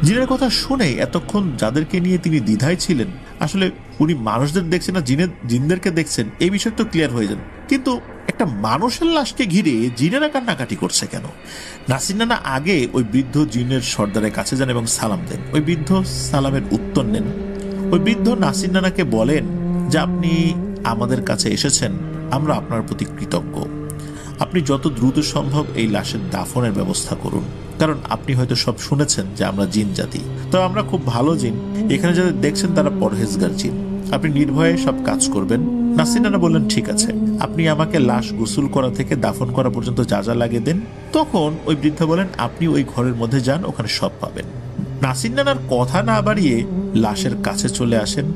জিনের কথা শুনে এতক্ষণ যাদেরকে নিয়ে তিনি দ্বিধায় ছিলেন, আসলে উনি মানুষদের দেখছেন না জিনদেরকে দেখছেন, এই বিষয় তো ক্লিয়ার হয়ে যান। কিন্তু একটা মানুষের লাশকে ঘিরে জিনেরা কান্নাকাটি করছে কেন? নাসির নানা আগে ওই বৃদ্ধ জিনের সর্দারের কাছে যান এবং সালাম দেন। ওই বৃদ্ধ সালামের উত্তর নেন। ওই বৃদ্ধ নাসির নানাকে বলেন যে আপনি আমাদের কাছে এসেছেন, আমরা আপনার প্রতি কৃতজ্ঞ। আপনি যত দ্রুত সম্ভব এই লাশের দাফনের ব্যবস্থা করুন, কারণ আপনি হয়তো সব শুনেছেন যে আমরা জিন জাতি। তো আমরা খুব ভালো জিন, এখানে যাদের দেখছেন তারা পরহেজগার জিন। আপনি নির্ভয়ে সব কাজ করবেন। নাসির নানা বললেন ঠিক আছে, আপনি আমাকে লাশ গোসল করা থেকে দাফন করা পর্যন্ত যা যা লাগে দেন। তখন ওই বৃদ্ধ বলেন আপনি ওই ঘরের মধ্যে যান, ওখানে সব পাবেন। নাসির নানার কথা না বাড়িয়ে লাশের কাছে চলে আসেন।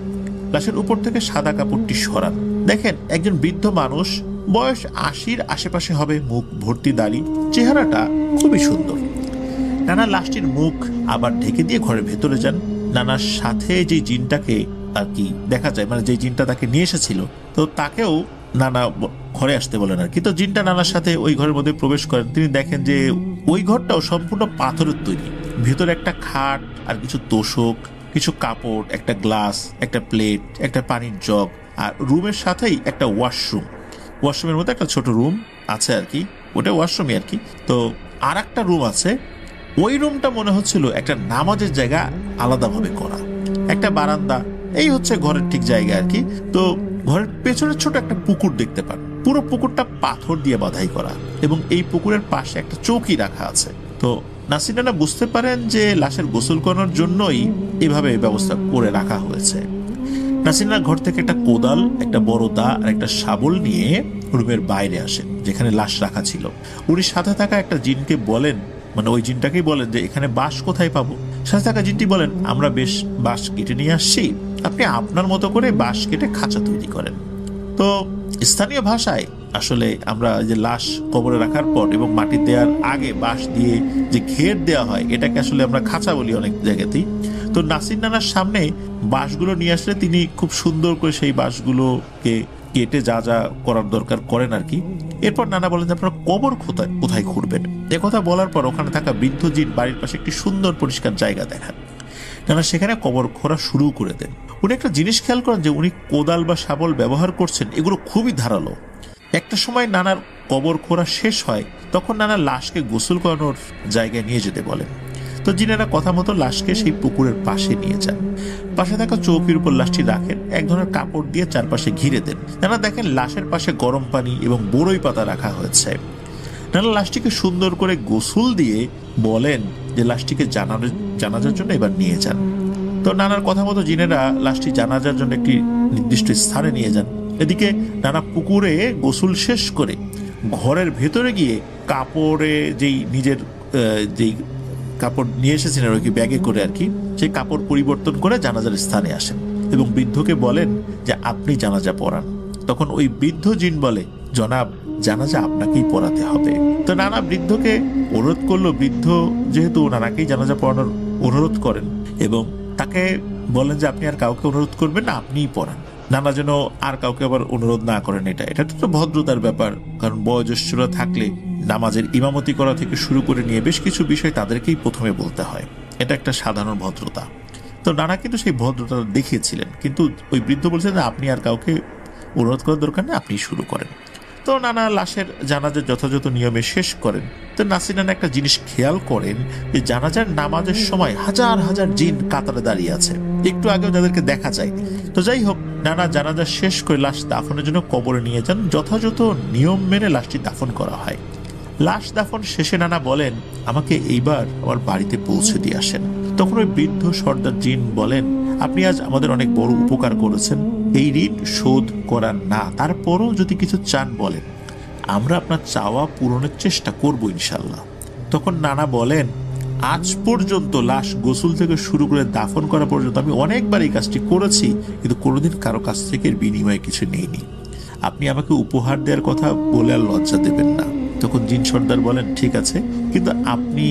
লাশের উপর থেকে সাদা কাপড়টি সরান। দেখেন একজন বৃদ্ধ মানুষ, বয়স 80-র আশেপাশে হবে, মুখ ভর্তি দাড়ি, চেহারাটা খুবই সুন্দর। নানা লাশটির মুখ আবার ঢেকে দিয়ে ঘরের ভেতরে যান। নানার সাথে যে জিনটাকে আর কি দেখা যায়, মানে যে জিনটা তাকে নিয়ে এসেছিল, তো তাকেও নানা ঘরে আসতে বলেন আর কি। তো জিনটা নানার সাথে ওই ঘরের মধ্যে প্রবেশ করেন। তিনি দেখেন যে ওই ঘরটাও সম্পূর্ণ পাথরের তৈরি। ভেতরে একটা খাট আর কিছু তোষক, কিছু কাপড়, একটা গ্লাস, একটা প্লেট, একটা পানির জগ, আর রুমের সাথেই একটা ওয়াশরুম। ওয়াশরুমের মধ্যে একটা ছোট রুম আছে আর কি, ওটা ওয়াশরুমই আর কি। তো আর একটা রুম আছে, ওই রুমটা মনে হচ্ছিল একটা নামাজের জায়গা আলাদাভাবে করা, একটা বারান্দা, এই হচ্ছে ঘরের ঠিক জায়গা আর কি। তো ঘরের পেছনে ছোট একটা পুকুর দেখতে পান। পুরো পুকুরটা পাথর দিয়ে বাঁধাই করা এবং এই পুকুরের পাশে একটা চৌকি রাখা আছে। তো নাসির নানা বুঝতে পারেন যে লাশের গোসল করার জন্যই এভাবে ব্যবস্থা করে রাখা হয়েছে। নাসির নানা ঘর থেকে একটা কোদাল, একটা বড় দা আর একটা শাবল নিয়ে রুমের বাইরে আসেন যেখানে লাশ রাখা ছিল। উনি সাথে থাকা একটা জিনকে বলেন, মানে ওই জিনটাকেই বলেন যে এখানে বাঁশ কোথায় পাবো। সাথে থাকা জিনটি বলেন আমরা বেশ বাঁশ কেটে নিয়ে আসছি, আপনি আপনার মতো করে বাঁশ কেটে খাঁচা তৈরি করেন। তো স্থানীয় ভাষায় আসলে আমরা যে লাশ কবরে রাখার পর এবং মাটি দেওয়ার আগে বাঁশ দিয়ে যে ঘের দেওয়া হয়, এটাকে আসলে আমরা খাঁচা বলি অনেক জায়গাতেই। তো নাসির নানার সামনে বাঁশগুলো নিয়ে আসলে তিনি খুব সুন্দর করে সেই বাঁশগুলোকে কেটে যা যা করার দরকার করেন আর কি। এরপর নানা বলেন যে আপনারা কবর কোথায় খুঁড়বেন। একথা বলার পর ওখানে থাকা বৃদ্ধ জিন বাড়ির পাশে একটি সুন্দর পরিষ্কার জায়গা দেখান। নানা সেখানে কবর খোঁড়া শুরু করে দেন। উনি একটা জিনিস খেয়াল করেন যে উনি কোদাল বা শাবল ব্যবহার করছেন, এগুলো খুবই ধারালো। একটা সময় নানার কবর খোঁড়া শেষ হয়, তখন নানা লাশকে গোসল করানোর জায়গায় নিয়ে যেতে বলেন। তো জিনেরা কথা মতো লাশকে সেই পুকুরের পাশে নিয়ে যান। পাশে থাকা চৌকির উপর লাশটি রাখেন, এক ধরনের কাপড় দিয়ে চারপাশে ঘিরে দেন। নানা দেখেন লাশের পাশে গরম পানি এবং বড়ই পাতা রাখা হয়েছে। নানা লাশটিকে সুন্দর করে গোসল দিয়ে বলেন যে লাশটিকে জানাজার জন্য এবার নিয়ে যান। তো নানার কথা মতো জিনেরা লাশটি জানাজার জন্য একটি নির্দিষ্ট স্থানে নিয়ে যান। এদিকে নানা পুকুরে গোসল শেষ করে ঘরের ভেতরে গিয়ে কাপড়ে নিজের যেই কাপড় নিয়ে এসেছেন আর কি ব্যাগে করে আর কি, সেই কাপড় পরিবর্তন করে জানাজার স্থানে আসেন এবং বৃদ্ধকে বলেন যে আপনি জানাজা পড়ান। তখন ওই বৃদ্ধ জিন বলে জনাব, জানাজা আপনাকেই পড়াতে হবে। তো নানা বৃদ্ধকে অনুরোধ করলো। বৃদ্ধ যেহেতু নানাকেই জানাজা পড়ানোর অনুরোধ করেন এবং তাকে বলেন যে আপনি আর কাউকে অনুরোধ করবেন না, আপনিই পড়ান। নানা যেন আর কাউকে আবার অনুরোধ না করেন। এটা তো ভদ্রতার ব্যাপার, কারণ বয়োজ্যেষ্ঠরা থাকলে নামাজের ইমামতি করা থেকে শুরু করে নিয়ে বেশ কিছু বিষয় তাদেরকেই প্রথমে বলতে হয়, এটা একটা সাধারণ ভদ্রতা। তো নানা কিন্তু সেই ভদ্রতা দেখিয়েছিলেন, কিন্তু ওই বৃদ্ধ বলছেন যে আপনি আর কাউকে অনুরোধ করার দরকার নেই, আপনি শুরু করেন। তো নানা লাশের জানাজার যথাযথ নিয়মে শেষ করেন। তো নাসির নানা একটা জিনিস খেয়াল করেন যে জানাজার নামাজের সময় হাজার হাজার জিন কাতারে দাঁড়িয়ে আছে। একটু আগেও যাদেরকে দেখা যায় তো যাই হোক, নানা জানাজা শেষ করে লাশ দাফনের জন্য কবরে নিয়ে যান। যথাযথ নিয়ম মেনে লাশটি দাফন করা হয়। লাশ দাফন শেষে নানা বলেন, আমাকে এইবার আমার বাড়িতে পৌঁছে দিয়ে আসেন। তখন ওই বৃদ্ধ সর্দার জিন বলেন, আপনি আজ আমাদের অনেক বড় উপকার করেছেন, এই ঋণ শোধ করার না, তারপরও যদি কিছু চান বলেন, আমরা আপনার চাওয়া পূরণের চেষ্টা করব ইনশাল্লাহ। তখন নানা বলেন, আজ পর্যন্ত লাশ গোসল থেকে শুরু করে দাফন করা পর্যন্ত আমি অনেকবার এই কাজটি করেছি, কিন্তু কোনোদিন কারো কাছ থেকে বিনিময়ে কিছু নেইনি। আপনি আমাকে উপহার দেওয়ার কথা বলে আর লজ্জা দেবেন না। তখন জিন সর্দার বলেন, ঠিক আছে, কিন্তু আপনি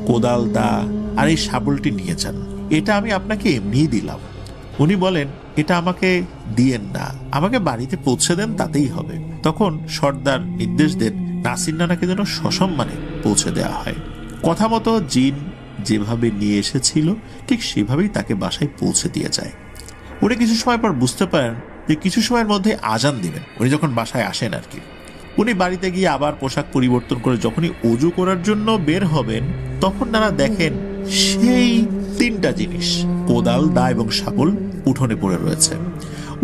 কোদাল, দা আর এই শাবলটি নিয়ে যান, এটা আমি আপনাকে এমনিই দিলাম। উনি বলেন, এটা আমাকে দিয়েন না, আমাকে বাড়িতে পৌঁছে দেন, তাতেই হবে। তখন সর্দার নির্দেশ দেন নাসির নানাকে যেন সসম্মানে পৌঁছে দেওয়া হয়। কথা মতো জিন যেভাবে নিয়ে এসেছিল ঠিক সেভাবেই তাকে বাসায় পৌঁছে দিয়ে যায়। উনি কিছু সময় পর বুঝতে পারেন যে কিছু সময়ের মধ্যে আজান দিবেন। উনি যখন বাসায় আসেন আর কি, উনি বাড়িতে গিয়ে আবার পোশাক পরিবর্তন করে যখনই অজু করার জন্য বের হবেন, তখন নানা দেখেন সেই তিনটা জিনিস, কোদাল, দা এবং শাবল উঠোনে পড়ে রয়েছে।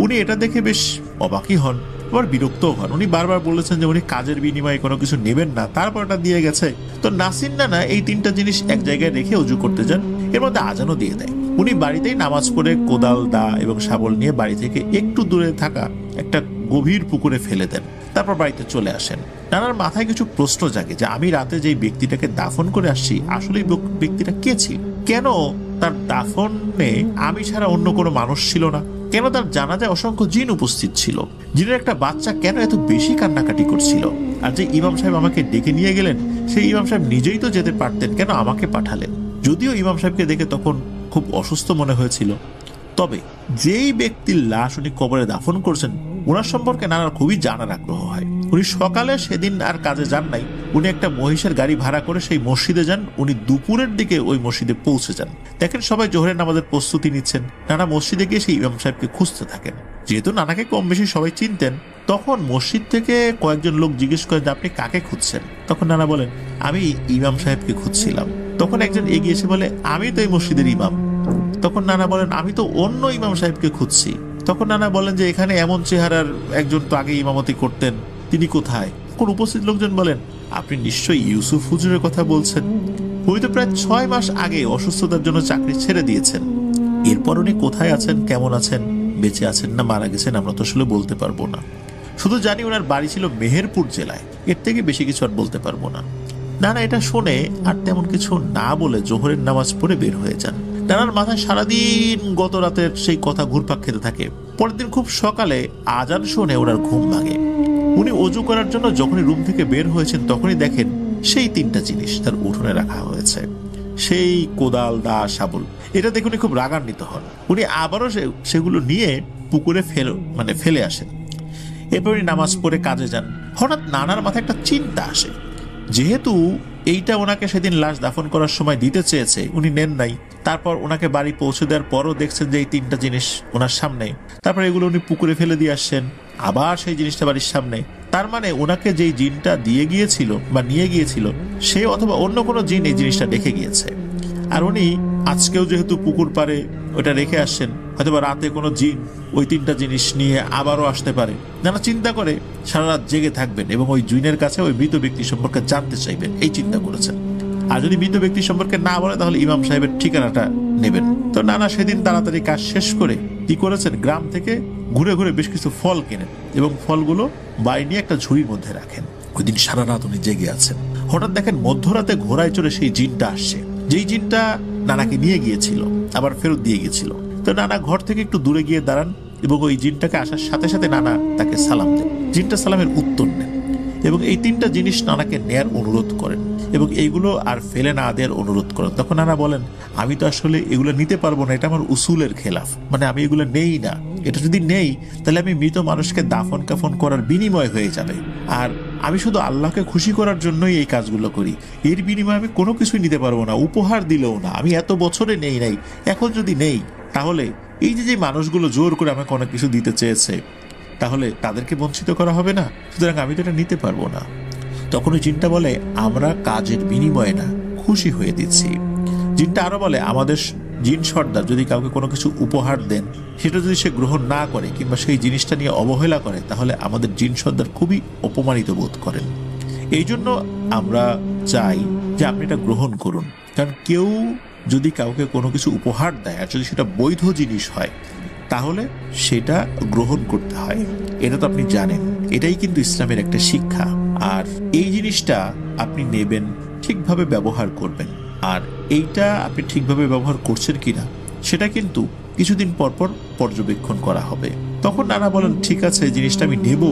উনি এটা দেখে বেশ অবাকই হন, আবার বিরক্তও হন। উনি বারবার বলেছেন যে উনি কাজের বিনিময়ে কোনো কিছু নেবেন না, তারপর এটা দিয়ে গেছে। তো নাসির নানা এই তিনটা জিনিস এক জায়গায় রেখে অজু করতে যান, এর মধ্যে আজানও দিয়ে দেয়। উনি বাড়িতেই নামাজ পড়ে কোদাল, দা এবং শাবল নিয়ে বাড়ি থেকে একটু দূরে থাকা একটা গভীর পুকুরে ফেলে দেন, তারপর বাড়িতে চলে আসেন। নানার মাথায় কিছু প্রশ্ন জাগে যে আমি রাতে যেই ব্যক্তিটাকে দাফন করে আসছি, আসলে ব্যক্তিটা কে ছিল, কেন তার দাফনে আমি ছাড়া অন্য কোনো মানুষ ছিল না, কেন তার জানাজায় অসংখ্য জিন উপস্থিত ছিল, জিনের একটা বাচ্চা কেন এত বেশি কান্নাকাটি করছিল, আর যে ইমাম সাহেব আমাকে ডেকে নিয়ে গেলেন সেই ইমাম সাহেব নিজেই তো যেতে পারতেন, কেন আমাকে পাঠালেন। যদিও ইমাম সাহেবকে দেখে তখন খুব অসুস্থ মনে হয়েছিল, তবে যেই ব্যক্তির লাশ উনি কবরে দাফন করছেন ওনার সম্পর্কে নানার খুবই জানার আগ্রহ হয়। উনি সকালে সেদিন আর কাজে যান নাই, উনি একটা মহিষের গাড়ি ভাড়া করে সেই মসজিদে যান। উনি দুপুরের দিকে ওই মসজিদে পৌঁছে যান, দেখেন সবাই জোহরের নামাজের প্রস্তুতি নিচ্ছেন। নানা মসজিদে গিয়ে সেই ইমাম সাহেবকে খুঁজতে থাকেন। যেহেতু নানাকে কম বেশি সবাই চিনতেন, তখন মসজিদ থেকে কয়েকজন লোক জিজ্ঞেস করেন যে আপনি কাকে খুঁজছেন। তখন নানা বলেন, আমি ইমাম সাহেবকে খুঁজছিলাম। তখন একজন এগিয়ে এসে বলে, আমি তো এই মসজিদের ইমাম। তখন নানা বলেন, আমি তো অন্য ইমাম সাহেবকে খুঁজছি। তখন নানা বলেন যে এখানে এমন চেহারার একজন তো আগে ইমামতি করতেন, তিনি কোথায়? কোন উপস্থিত লোকজন বলেন, আপনি নিশ্চয়ই ইউসুফ হুজুরের কথা বলছেন, উনি তো প্রায় 6 মাস আগে অসুস্থতার জন্য চাকরি ছেড়ে দিয়েছেন। এরপর উনি কোথায় আছেন, কেমন আছেন, বেঁচে আছেন না মারা গেছেন আমরা তো আসলে বলতে পারবো না। শুধু জানি ওনার বাড়ি ছিল মেহেরপুর জেলায়, এর থেকে বেশি কিছু আর বলতে পারবো না। নানা এটা শুনে আর তেমন কিছু না বলে জোহরের নামাজ পড়ে বের হয়ে যান। নানার মাথায় সারাদিন গত রাতের সেই কথা ঘুরপাক খেতে থাকে। পরের দিন খুব সকালে আজান শুনে ওনার ঘুম ভাঙে। উনি অজু করার জন্য যখনই রুম থেকে বের হয়েছেন তখনই দেখেন সেই তিনটা জিনিস তার উঠোনে রাখা হয়েছে, সেই কোদাল, দা, শাবল। এটা দেখে উনি খুব রাগান্বিত হন। উনি আবারও সেগুলো নিয়ে পুকুরে ফেলে আসেন। এরপর উনি নামাজ পড়ে কাজে যান। হঠাৎ নানার মাথায় একটা চিন্তা আসে, যেহেতু এইটা ওনাকে সেদিন লাশ দাফন করার সময় দিতে চেয়েছে, উনি নেন নাই। তারপর ওনাকে বাড়ি পৌঁছে দেওয়ার পরও দেখছেন যে এই তিনটা জিনিস ওনার সামনে, তারপর এগুলো উনি পুকুরে ফেলে দিয়ে আসছেন, আবার সেই জিনিসটা বাড়ির সামনে। তার মানে ওনাকে যেই জিনটা দিয়ে গিয়েছিল বা নিয়ে গিয়েছিল সে অথবা অন্য কোনো জিন এই জিনিসটা রেখে গিয়েছে। আর উনি আজকেও যেহেতু পুকুর পাড়ে ওটা রেখে আসছেন, হয়তোবা রাতে কোনো জিন ওই তিনটা জিনিস নিয়ে আবারও আসতে পারে। নানা চিন্তা করে সারা রাত জেগে থাকবেন এবং ওই জিনের কাছে ওই মৃত ব্যক্তি সম্পর্কে জানতে চাইবেন, এই চিন্তা করেছেন। আর যদি মৃত ব্যক্তি সম্পর্কে না বলে তাহলে ইমাম সাহেবের ঠিকানাটা নেবেন। তো নানা সেদিন তাড়াতাড়ি কাজ শেষ করে কি করেছেন, গ্রাম থেকে ঘুরে ঘুরে বেশ কিছু ফল কেনেন এবং ফলগুলো বাড়ি নিয়ে একটা ঝুড়ির মধ্যে রাখেন। ওই দিন সারা রাত উনি জেগে আছেন। হঠাৎ দেখেন মধ্যরাতে ঘোড়ায় চড়ে সেই জিনটা আসছে, যেই জিনটা নানাকে নিয়ে গিয়েছিল আবার ফেরত দিয়ে গিয়েছিল। তো নানা ঘর থেকে একটু দূরে গিয়ে দাঁড়ান এবং ওই জিনটাকে আসার সাথে সাথে নানা তাকে সালাম দেন। জিনটা সালামের উত্তর নেন এবং এই তিনটা জিনিস নানাকে নেয়ার অনুরোধ করেন এবং এইগুলো আর ফেলে না দেওয়ার অনুরোধ করেন। তখন নানা বলেন, আমি তো আসলে এগুলো নিতে পারবো না, এটা আমার উসুলের খেলাফ, মানে আমি এগুলো নেই না। এটা যদি নেই তাহলে আমি মৃত মানুষকে দাফন কাফন করার বিনিময় হয়ে যাবে, আর আমি শুধু আল্লাহকে খুশি করার জন্যই এই কাজগুলো করি। এর বিনিময়ে আমি কোনো কিছুই নিতে পারবো না, উপহার দিলেও না। আমি এত বছরে নেই নাই, এখন যদি নেই তাহলে এই যে মানুষগুলো জোর করে আমাকে অনেক কিছু দিতে চেয়েছে, তাহলে তাদেরকে বঞ্চিত করা হবে না, সুতরাং আমি তো এটা নিতে পারবো না। তখন ওই জিনটা বলে, আমরা কাজের বিনিময়ে না, খুশি হয়ে দিচ্ছি। জিনটা আরো বলে, আমাদের জিন সর্দার যদি কাউকে কোনো কিছু উপহার দেন, সেটা যদি সে গ্রহণ না করে কিংবা সেই জিনিসটা নিয়ে অবহেলা করে, তাহলে আমাদের জিন সর্দার খুবই অপমানিত বোধ করেন। এই জন্য আমরা চাই যে আপনি এটা গ্রহণ করুন। কারণ কেউ যদি কাউকে কোনো কিছু উপহার দেয় আর যদি সেটা বৈধ জিনিস হয়, তাহলে সেটা গ্রহণ করতে হয়। এটা তো আপনি জানেন, এটাই কিন্তু ইসলামের একটা শিক্ষা। আর এই জিনিসটা আপনি নেবেন, ঠিকভাবে ব্যবহার করবেন। আর এইটা আপনি ঠিকভাবে ব্যবহার করছেন কিনা সেটা কিন্তু কিছুদিন পর পর পর্যবেক্ষণ করা হবে। তখন নানা বলেন, ঠিক আছে জিনিসটা আমি নেব,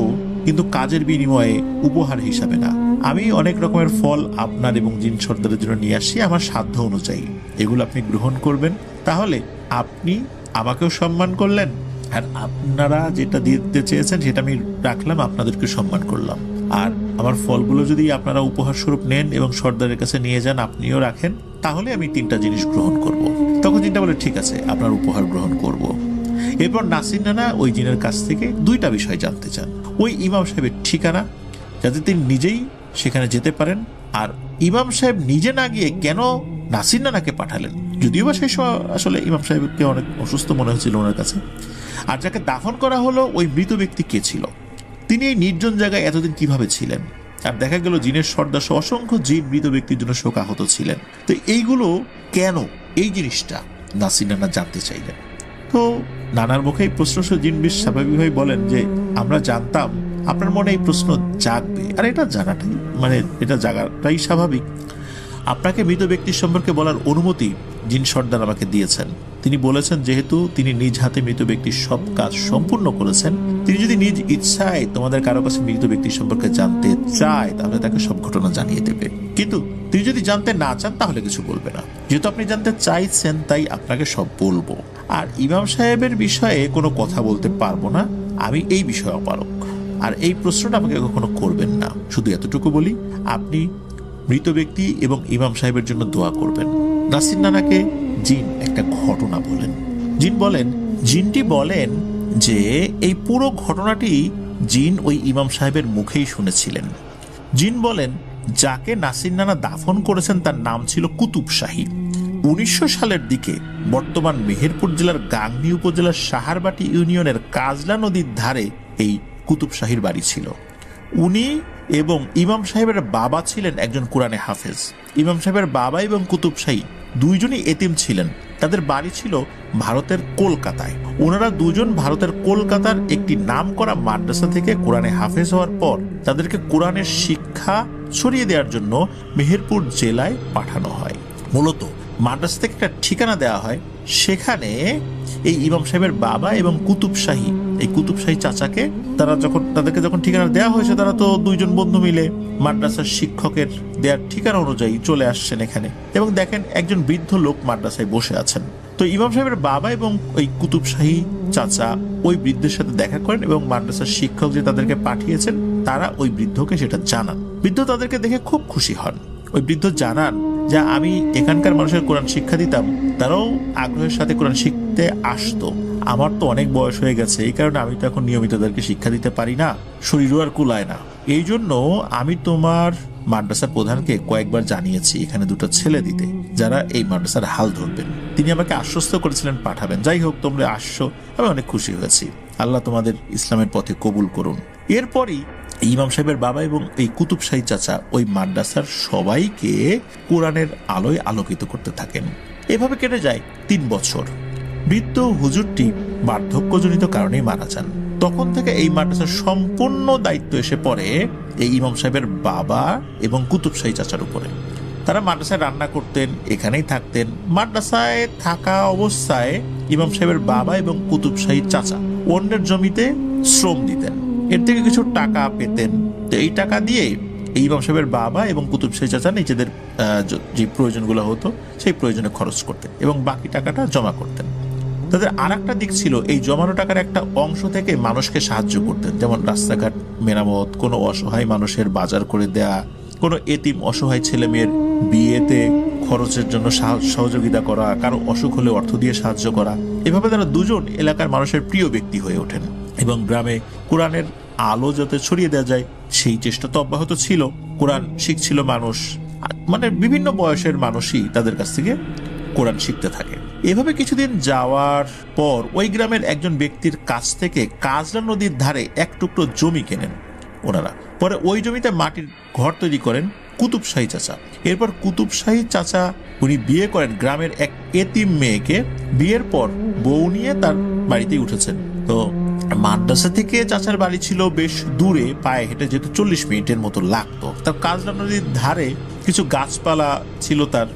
কিন্তু কাজের বিনিময়ে, উপহার হিসাবে না। আমি অনেক রকমের ফল আপনার এবং জিন সর্দারের জন্য নিয়ে আসি আমার সাধ্য অনুযায়ী, এগুলো আপনি গ্রহণ করবেন। তাহলে আপনি আমাকেও সম্মান করলেন, আর আপনারা যেটা দিতে চেয়েছেন সেটা আমি রাখলাম, আপনাদেরকে সম্মান করলাম। আর আমার ফলগুলো যদি আপনারা উপহার স্বরূপ নেন এবং সর্দারের কাছে নিয়ে যান, আপনিও রাখেন, তাহলে আমি 3টা জিনিস গ্রহণ করব। তখন জিনটা বলে, ঠিক আছে আপনার উপহার গ্রহণ করব। এরপর নাসির নানা ওই জিনের কাছ থেকে 2টা বিষয় জানতে চান। ওই ইমাম সাহেবের ঠিকানা, যাতে তিনি নিজেই সেখানে যেতে পারেন। আর ইমাম সাহেব নিজে না গিয়ে কেন নাসির নানাকে পাঠালেন, যদিও বা সেই সময় আসলে ইমাম সাহেবকে অনেক অসুস্থ মনে হয়েছিল ওনার কাছে। আর যাকে দাফন করা হলো ওই মৃত ব্যক্তি কে ছিল, তিনি এই নির্জন জায়গায় এতদিন কিভাবে ছিলেন। আর দেখা গেল জিনের সর্দার অসংখ্য জিন মৃত ব্যক্তির জন্য শোকাহত ছিলেন। তো এইগুলো কেন, এই জিনিসটা নাসির নানা জানতে চাইলেন। তো নানার মুখে এই প্রশ্ন জিন বেশ স্বাভাবিকভাবে বলেন যে, আমরা জানতাম আপনার মনে এই প্রশ্ন জাগবে, আর এটা জানাটাই এটা জাগাটাই স্বাভাবিক। আপনাকে মৃত ব্যক্তির সম্পর্কে বলার অনুমতি জিন সর্দার আমাকে দিয়েছেন। তিনি বলেছেন, যেহেতু তিনি নিজ হাতে মৃত ব্যক্তির সব কাজ সম্পূর্ণ করেছেন, তিনি যদি নিজ ইচ্ছায় তোমাদের কারো কাছে মৃত ব্যক্তির সম্পর্কে জানতে চায়, তাহলে তাকে সব ঘটনা জানিয়ে দেবে। কিন্তু তিনি যদি জানতে না চান, তাহলে কিছু বলবে না। যেহেতু আপনি জানতে চাইছেন, তাই আপনাকে সব বলবো। আর ইমাম সাহেবের বিষয়ে কোনো কথা বলতে পারবো না, আমি এই বিষয়ে অপারক। আর এই প্রশ্নটা আমাকে কখনো করবেন না। শুধু এতটুকু বলি, আপনি মৃত ব্যক্তি এবং ইমাম সাহেবের জন্য দোয়া করবেন। নাসির নানাকে জিন একটা ঘটনা বলেন। জিনটি বলেন যে এই পুরো ঘটনাটি জিন ওই ইমাম সাহেবের মুখেই শুনেছিলেন। জিন বলেন, যাকে নাসির নানা দাফন করেছেন তার নাম ছিল কুতুব শাহী। 1900 সালের দিকে বর্তমান মেহেরপুর জেলার গাংনী উপজেলার সাহারবাটি ইউনিয়নের কাজলা নদীর ধারে এই কুতুব শাহীর বাড়ি ছিল। উনি এবং ইমাম সাহেবের বাবা ছিলেন একজন কোরআনে হাফেজ। ইমাম সাহেবের বাবা এবং কুতুব শাহী দুইজনই এতিম ছিলেন। তাদের বাড়ি ছিল ভারতের কলকাতায়। ওনারা দুজন ভারতের কলকাতার একটি নামকরা মাদ্রাসা থেকে কোরআনে হাফেজ হওয়ার পর তাদেরকে কোরআনের শিক্ষা ছড়িয়ে দেওয়ার জন্য মেহেরপুর জেলায় পাঠানো হয়। মূলত মাদ্রাসা থেকে একটা ঠিকানা দেওয়া হয়, সেখানে এই ইমাম সাহেবের বাবা এবং কুতুব শাহী, এই কুতুব শাহী চাচাকে তাদেরকে যখন ঠিকানা দেওয়া হয়েছে, তারা তো দুইজন বন্ধু মিলে মাদ্রাসার শিক্ষকের দেওয়ার ঠিকানা অনুযায়ী চলে আসছেন এখানে, এবং দেখেন একজন বৃদ্ধ লোক মাদ্রাসায় বসে আছেন। তো ইমাম সাহেবের বাবা এবং ওই কুতুব শাহী চাচা ওই বৃদ্ধের সাথে দেখা করেন এবং মাদ্রাসার শিক্ষক যে তাদেরকে পাঠিয়েছেন, তারা ওই বৃদ্ধকে সেটা জানান। বৃদ্ধ তাদেরকে দেখে খুব খুশি হন। ওই বৃদ্ধ জানান, যা আমি এখানকার মানুষের কোরআন শিক্ষা দিতাম, তারাও আগ্রহের সাথে কোরআন শিখতে আসতো। আমার তো অনেক বয়স হয়ে গেছে, এই কারণে আমি তো এখন নিয়মিত তাদেরকে শিক্ষা দিতে পারি না, শরীরও আর কুলায় না। এই জন্য আমি তোমার মাদ্রাসার প্রধানকে কয়েকবার জানিয়েছি এখানে 2টা ছেলে দিতে, যারা এই মাদ্রাসার হাল ধরবেন। তিনি আমাকে আশ্বস্ত করেছিলেন পাঠাবেন। যাই হোক, তোমরা আসছো, আমি অনেক খুশি হয়েছি। আল্লাহ তোমাদের ইসলামের পথে কবুল করুন। এরপরই ইমাম সাহেবের বাবা এবং এই কুতুব শাহী চাচা ওই মাদ্রাসার সবাইকে কোরআনের আলোয় আলোকিত করতে থাকেন। এভাবে কেটে যায় 3 বছর। বৃদ্ধ হুজুরটি বার্ধক্যজনিত কারণেই মারা যান। তখন থেকে এই মাদ্রাসার সম্পূর্ণ দায়িত্ব এসে পড়ে এই ইমাম সাহেবের বাবা এবং কুতুব শাহী চাচার উপরে। তারা মাদ্রাসায় রান্না করতেন, এখানেই থাকতেন। মাদ্রাসায় থাকা অবস্থায় ইমাম সাহেবের বাবা এবং কুতুব শাহী চাচা অন্যের জমিতে শ্রম দিতেন, এর থেকে কিছু টাকা পেতেন। তো এই টাকা দিয়ে এই ইমাম সাহেবের বাবা এবং কুতুব শাহী চাচা নিজেদের যে প্রয়োজনগুলো হতো সেই প্রয়োজনে খরচ করতেন এবং বাকি টাকাটা জমা করতেন। তাদের আর একটা দিক ছিল, এই জমানো টাকার একটা অংশ থেকে মানুষকে সাহায্য করতেন, যেমন রাস্তাঘাট মেরামত, কোনো অসহায় মানুষের বাজার করে দেয়া, কোনো এতিম অসহায় ছেলে মেয়ের বিয়েতে খরচের জন্য সহযোগিতা করা, কারো অসুখ হলে অর্থ দিয়ে সাহায্য করা। এভাবে তারা দুজন এলাকার মানুষের প্রিয় ব্যক্তি হয়ে ওঠেন এবং গ্রামে কোরআনের আলো যাতে ছড়িয়ে দেওয়া যায় সেই চেষ্টা তো অব্যাহত ছিল। কোরআন শিখছিল মানুষ, বিভিন্ন বয়সের মানুষই তাদের কাছ থেকে কোরআন শিখতে থাকে। এভাবে কিছুদিন যাওয়ার পর ওই গ্রামের একজন ব্যক্তির কাছ থেকে কাজলা নদীর ধারে এক টুকরো জমি কেনেন ওনারা। পরে ওই জমিতে মাটির ঘর তৈরি করেন কুতুব শাহী চাচা। এরপর কুতুব শাহী চাচা উনি বিয়ে করেন গ্রামের এক এতিম মেয়েকে। বিয়ের পর বউ নিয়ে তার বাড়িতেই উঠেছেন। তো মাদ্রাসা থেকে চাচার বাড়ি ছিল বেশ দূরে, পায়ে হেঁটে যেতে 40 মিনিটের মতো লাগতো। তার কাজলা নদীর ধারে কিছু গাছপালা ছিল, তার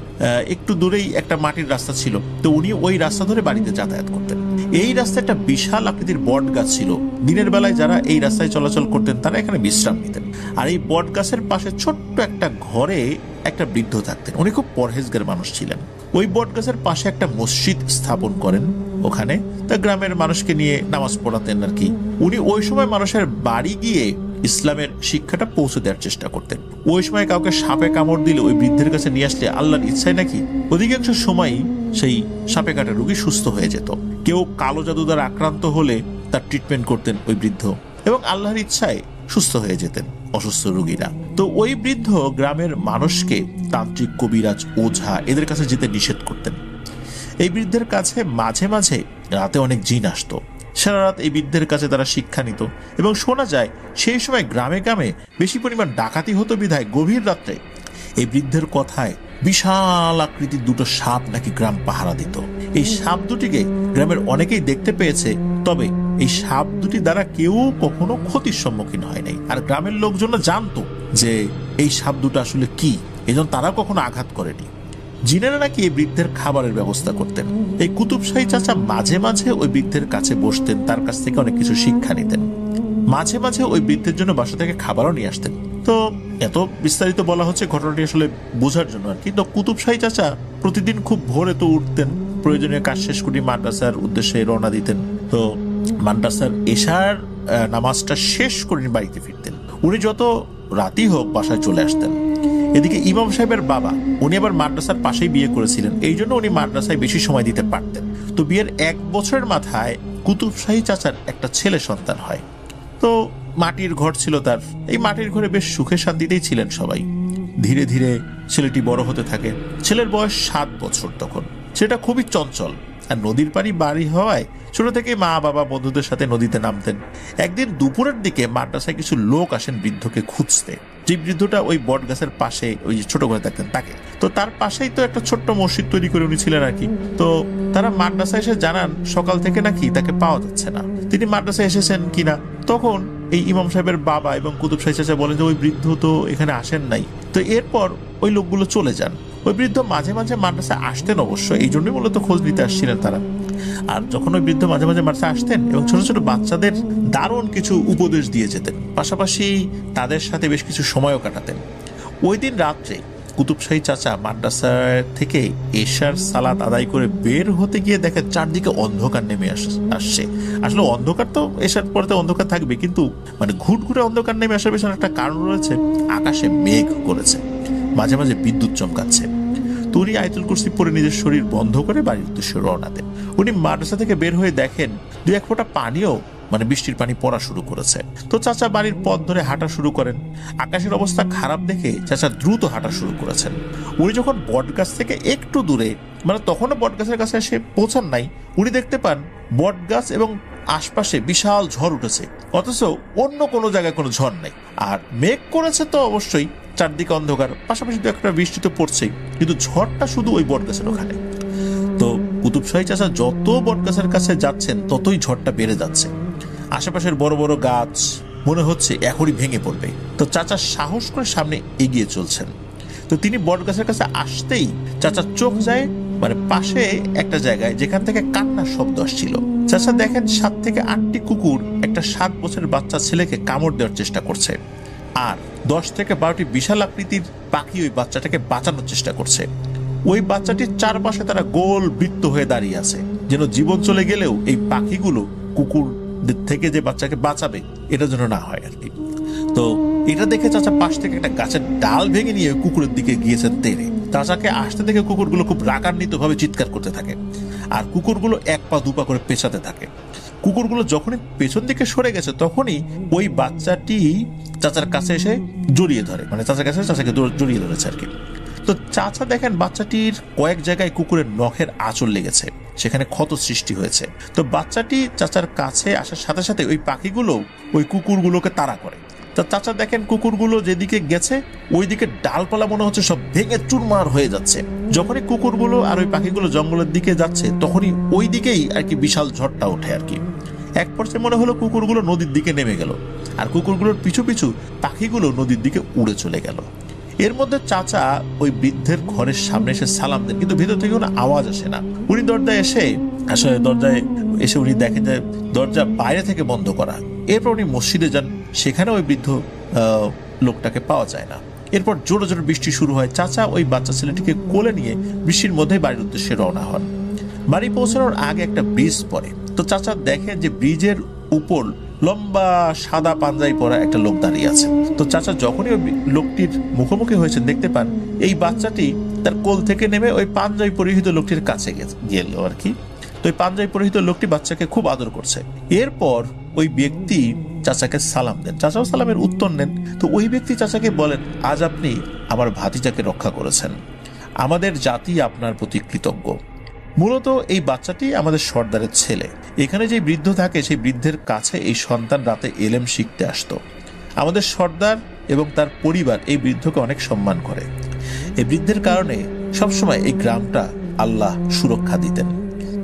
একটু দূরেই একটা মাটির রাস্তা ছিল। তো উনি ওই রাস্তা ধরে বাড়িতে যাতায়াত করতেন। এই রাস্তায় একটা বিশাল আকৃতির বট গাছ ছিল। দিনের বেলায় যারা এই রাস্তায় চলাচল করতেন তারা এখানে বিশ্রাম নিতেন। আর এই বট গাছের পাশে ছোট্ট একটা ঘরে একটা বৃদ্ধ থাকতেন। উনি খুব পরহেজগার মানুষ ছিলেন। ওই বট গাছের পাশে একটা মসজিদ স্থাপন করেন, ওখানে তা গ্রামের মানুষকে নিয়ে নামাজ পড়াতেন আর কি। উনি ওই সময় মানুষের বাড়ি গিয়ে ইসলামের শিক্ষাটা পৌঁছে দেওয়ার চেষ্টা করতেন। ওই সময় কাউকে সাপে কামড় দিলে ওই বৃদ্ধের কাছে নিয়ে আসলে আল্লাহর ইচ্ছায় নাকি অধিকাংশ সময়ই সেই সাপে কাটা রোগী সুস্থ হয়ে যেত। কেউ কালো জাদু দ্বারা আক্রান্ত হলে তার ট্রিটমেন্ট করতেন ওই বৃদ্ধ, এবং আল্লাহর ইচ্ছায় সুস্থ হয়ে যেতেন অসুস্থ রোগীরা। তো ওই বৃদ্ধ গ্রামের মানুষকে তান্ত্রিক, কবিরাজ, ওঝা এদের কাছে যেতে নিষেধ করতেন। এই বৃদ্ধের কাছে মাঝে মাঝে রাতে অনেক জিন আসতো। সারা রাত এই বৃদ্ধের কাছে তারা শিক্ষা নিত, এবং শোনা যায় সেই সময় গ্রামে গ্রামে বেশি পরিমাণ ডাকাতি হতো বিধায় গভীর রাত্রে এই বৃদ্ধের কথায় বিশাল আকৃতির দুটো সাপ নাকি গ্রাম পাহারা দিত। এই সাপ দুটিকে গ্রামের অনেকেই দেখতে পেয়েছে, তবে এই সাপ দুটি দ্বারা কেউ কখনো ক্ষতির সম্মুখীন হয় নাই। আর গ্রামের লোকজন জানতো যে এই সাপ দুটো আসলে কি, এজন্য তারা কখনো আঘাত করেনি। জিনেরা নাকি এই বৃদ্ধের খাবারের ব্যবস্থা করতেন। এই কুতুব শাহী চাচা মাঝে মাঝে ওই বৃদ্ধের কাছে বসতেন, তার কাছ থেকে অনেক কিছু শিক্ষা নিতেন। মাঝে মাঝে ওই বৃদ্ধের জন্য বাসা থেকে খাবারও নিয়ে আসতেন। তো এত বিস্তারিত বলা হচ্ছে ঘটনাটি আসলে বোঝার জন্য আর কি। তো কুতুব শাহী চাচা প্রতিদিন খুব ভোরে তো উঠতেন, প্রয়োজনীয় কাজ শেষ করে মাদ্রাসার উদ্দেশ্যে রওনা দিতেন। তো মাদ্রাসার এশার নামাজটা শেষ করে বাড়িতে ফিরতেন। উনি যত রাতই হোক বাসায় চলে আসতেন। এদিকে ইমাম সাহেবের বাবা, উনি আবার মাদ্রাসার পাশেই বিয়ে করেছিলেন, এই জন্য উনি মাদ্রাসায় বেশি সময় দিতে পারতেন। তো বিয়ের 1 বছরের মাথায় কুতুব শাহী চাচার একটা ছেলে সন্তান হয়। তো মাটির ঘর ছিল তার। এই মাটির ঘরে বেশ সুখে শান্তিতেই ছিলেন সবাই। ধীরে ধীরে ছেলেটি বড় হতে থাকে। ছেলের বয়স 7 বছর তখন। সেটা খুবই চঞ্চল, আর নদীর পানি বাড়ি হওয়ায় ছোট থেকে মা বাবা বন্ধুদের সাথে নদীতে নামতেন। একদিন দুপুরের দিকে মাদ্রাসায় কিছু লোক আসেন বৃদ্ধকে খুঁজতে। যে বৃদ্ধটা ওই বট গাছের পাশে ওই যে ছোট ঘরে থাকতেন তাকে, তো তার পাশেই তো একটা ছোট্ট মসজিদ তৈরি করে উনি ছিলেন আর কি। তো তারা মাদ্রাসায় এসে জানান সকাল থেকে নাকি তাকে পাওয়া যাচ্ছে না, তিনি মাদ্রাসায় এসেছেন কিনা। তখন এই ইমাম সাহেবের বাবা এবং কুতুব শাহী চাচা বলেন যে ওই বৃদ্ধ তো এখানে আসেন নাই। তো এরপর ওই লোকগুলো চলে যান। ওই বৃদ্ধ মাঝে মাঝে মাদ্রাসায় আসতেন অবশ্য, এই জন্যই মূলত খোঁজ নিতে আসছিলেন তারা। আর যখন ওই বৃদ্ধ মাঝে মাঝে মাদ্রাসায় আসতেন এবং ছোট ছোট বাচ্চাদের দারুণ কিছু উপদেশ দিয়ে যেতেন, পাশাপাশি তাদের সাথে বেশ কিছু সময়ও কাটাতেন। ওই দিন রাত্রে কুতুব শাহী চাচা মাদ্রাসা থেকে এশার সালাত আদায় করে বের হতে গিয়ে দেখেন চারদিকে অন্ধকার নেমে আসছে। আসলে অন্ধকার তো এশার পরে তো অন্ধকার থাকবে, কিন্তু মানে ঘুটঘুটে অন্ধকার নেমে আসার পেছনে একটা কারণ রয়েছে। আকাশে মেঘ করেছে, মাঝে মাঝে বিদ্যুৎ চমকাচ্ছে। তো উনি আয়াতুল কুরসি পরে নিজের শরীর বন্ধ করে বাড়ির উদ্দেশ্যে রওনা দেন। উনি মাদ্রাসা থেকে বের হয়ে দেখেন 2-1 ফোঁটা পানিও মানে বৃষ্টির পানি পড়া শুরু করেছে। তো চাচা বাড়ির পথ ধরে হাঁটা শুরু করেন। আকাশের অবস্থা খারাপ দেখে চাচা দ্রুত হাঁটা শুরু করেছেন। উনি যখন বটগাছ থেকে একটু দূরে, মানে তখনও বটগাছের কাছে এসে পৌঁছান নাই, উনি দেখতে পান বটগাছ এবং আশপাশে বিশাল ঝড় উঠেছে, অথচ অন্য কোনো জায়গায় কোনো ঝড় নেই। আর মেঘ করেছে তো অবশ্যই, চারদিকে অন্ধকার, পাশাপাশি তো একটা বৃষ্টি তো পড়ছেই, কিন্তু ঝড়টা শুধু ওই বটগাছের ওখানে। তো কুতুব শাহী চাচা যত বটগাছের কাছে যাচ্ছেন ততই ঝড়টা বেড়ে যাচ্ছে। আশেপাশের বড় বড় গাছ মনে হচ্ছে এখনই ভেঙে পড়বে। তো চাচা সাহস করে সামনে এগিয়ে চলছেন। তো তিনি বটগাছের কাছে আসতেই চাচার চোখ যায় মানে পাশে একটা জায়গায় যেখান থেকে কান্নার শব্দ আসছিল। চাচা দেখেন 7 থেকে 8টি কুকুর একটা 7 বছরের বাচ্চা ছেলেকে কামড় দেওয়ার চেষ্টা করছে, আর 10 থেকে 12টি বিশাল আকৃতির পাখি ওই বাচ্চাটাকে বাঁচানোর চেষ্টা করছে। ওই বাচ্চাটির চারপাশে তারা গোল বৃত্ত হয়ে দাঁড়িয়ে আছে, যেন জীবন চলে গেলেও এই পাখিগুলো কুকুর থেকে যে বাচ্চাকে বাঁচাবে এটা যেন না হয় আর কি। তো এটা দেখে চাচা পাশ থেকে একটা গাছের ডাল ভেঙে নিয়ে কুকুরের দিকে গিয়েছেন তেড়ে। চাচাকে আসতে দেখে কুকুরগুলো খুব রাগান্বিত ভাবে চিৎকার করতে থাকে, আর কুকুরগুলো 1 পা 2 পা করে পেছাতে থাকে। কুকুরগুলো যখনই পেছন দিকে সরে গেছে তখনই ওই বাচ্চাটি চাচার কাছে এসে জড়িয়ে ধরে, মানে চাচার কাছে চাচাকে জড়িয়ে ধরেছে আর কি। তো তো চাচা দেখেন বাচ্চাটির কয়েক জায়গায় কুকুরের নখের আঁচড় লেগেছে, সেখানে ক্ষত সৃষ্টি হয়েছে। তো বাচ্চাটি চাচার কাছে আসার সাথে সাথে ওই পাখিগুলো ওই কুকুরগুলোকে তাড়া করে। তো চাচা দেখেন কুকুরগুলো যেদিকে গেছে ওইদিকে ডালপালা মনে হচ্ছে সব ভেঙে চুরমার হয়ে যাচ্ছে। যখনই কুকুরগুলো আর ওই পাখিগুলো জঙ্গলের দিকে যাচ্ছে তখনই ওই দিকেই আর কি বিশাল ঝড়টা ওঠে আর কি। এক পর্যায়ে মনে হলো কুকুরগুলো নদীর দিকে নেমে গেল, আর কুকুরগুলোর পিছু পিছু পাখিগুলো নদীর দিকে উড়ে চলে গেল। এর মধ্যে চাচা ওই বৃদ্ধের ঘরের সামনে এসে সালাম দেন, কিন্তু ভেতর থেকে কোনো আওয়াজ আসে না। উনি দরজায় এসে উনি দেখেন যে দরজা বাইরে থেকে বন্ধ করা। এরপর উনি মসজিদে যান, সেখানে ওই বৃদ্ধ লোকটাকে পাওয়া যায় না। এরপর জোরে জোরে বৃষ্টি শুরু হয়। চাচা ওই বাচ্চা ছেলেটিকে কোলে নিয়ে বৃষ্টির মধ্যেই বাড়ির উদ্দেশ্যে রওনা হন। বাড়ি পৌঁছানোর আগে একটা ব্রিজ পড়ে। তো চাচা দেখেন যে ব্রিজের উপর লম্বা সাদা পাঞ্জাবি পরা একটা লোক দাঁড়িয়ে আছে। তো চাচা যখনই ওই লোকটির মুখোমুখি হয়েছেন দেখতে পান এই বাচ্চাটি তার কোল থেকে নেমে ওই পাঞ্জাবি পরিহিত লোকটির কাছে গেল আর কি। তো ওই পাঞ্জাবি পরিহিত লোকটি বাচ্চাকে খুব আদর করছে। এরপর ওই ব্যক্তি চাচাকে সালাম দেন, চাচাও সালামের উত্তর নেন। তো ওই ব্যক্তি চাচাকে বলেন, আজ আপনি আমার ভাতিজাকে রক্ষা করেছেন, আমাদের জাতি আপনার প্রতি কৃতজ্ঞ। মূলত এই বাচ্চাটি আমাদের সর্দারের ছেলে। এখানে যে বৃদ্ধ থাকে সেই বৃদ্ধের কাছে এই সন্তান রাতে এলেম শিখতে আসতো। আমাদের সর্দার এবং তার পরিবার এই বৃদ্ধকে অনেক সম্মান করে। এই বৃদ্ধের কারণে সবসময় এই গ্রামটা আল্লাহ সুরক্ষা দিতেন,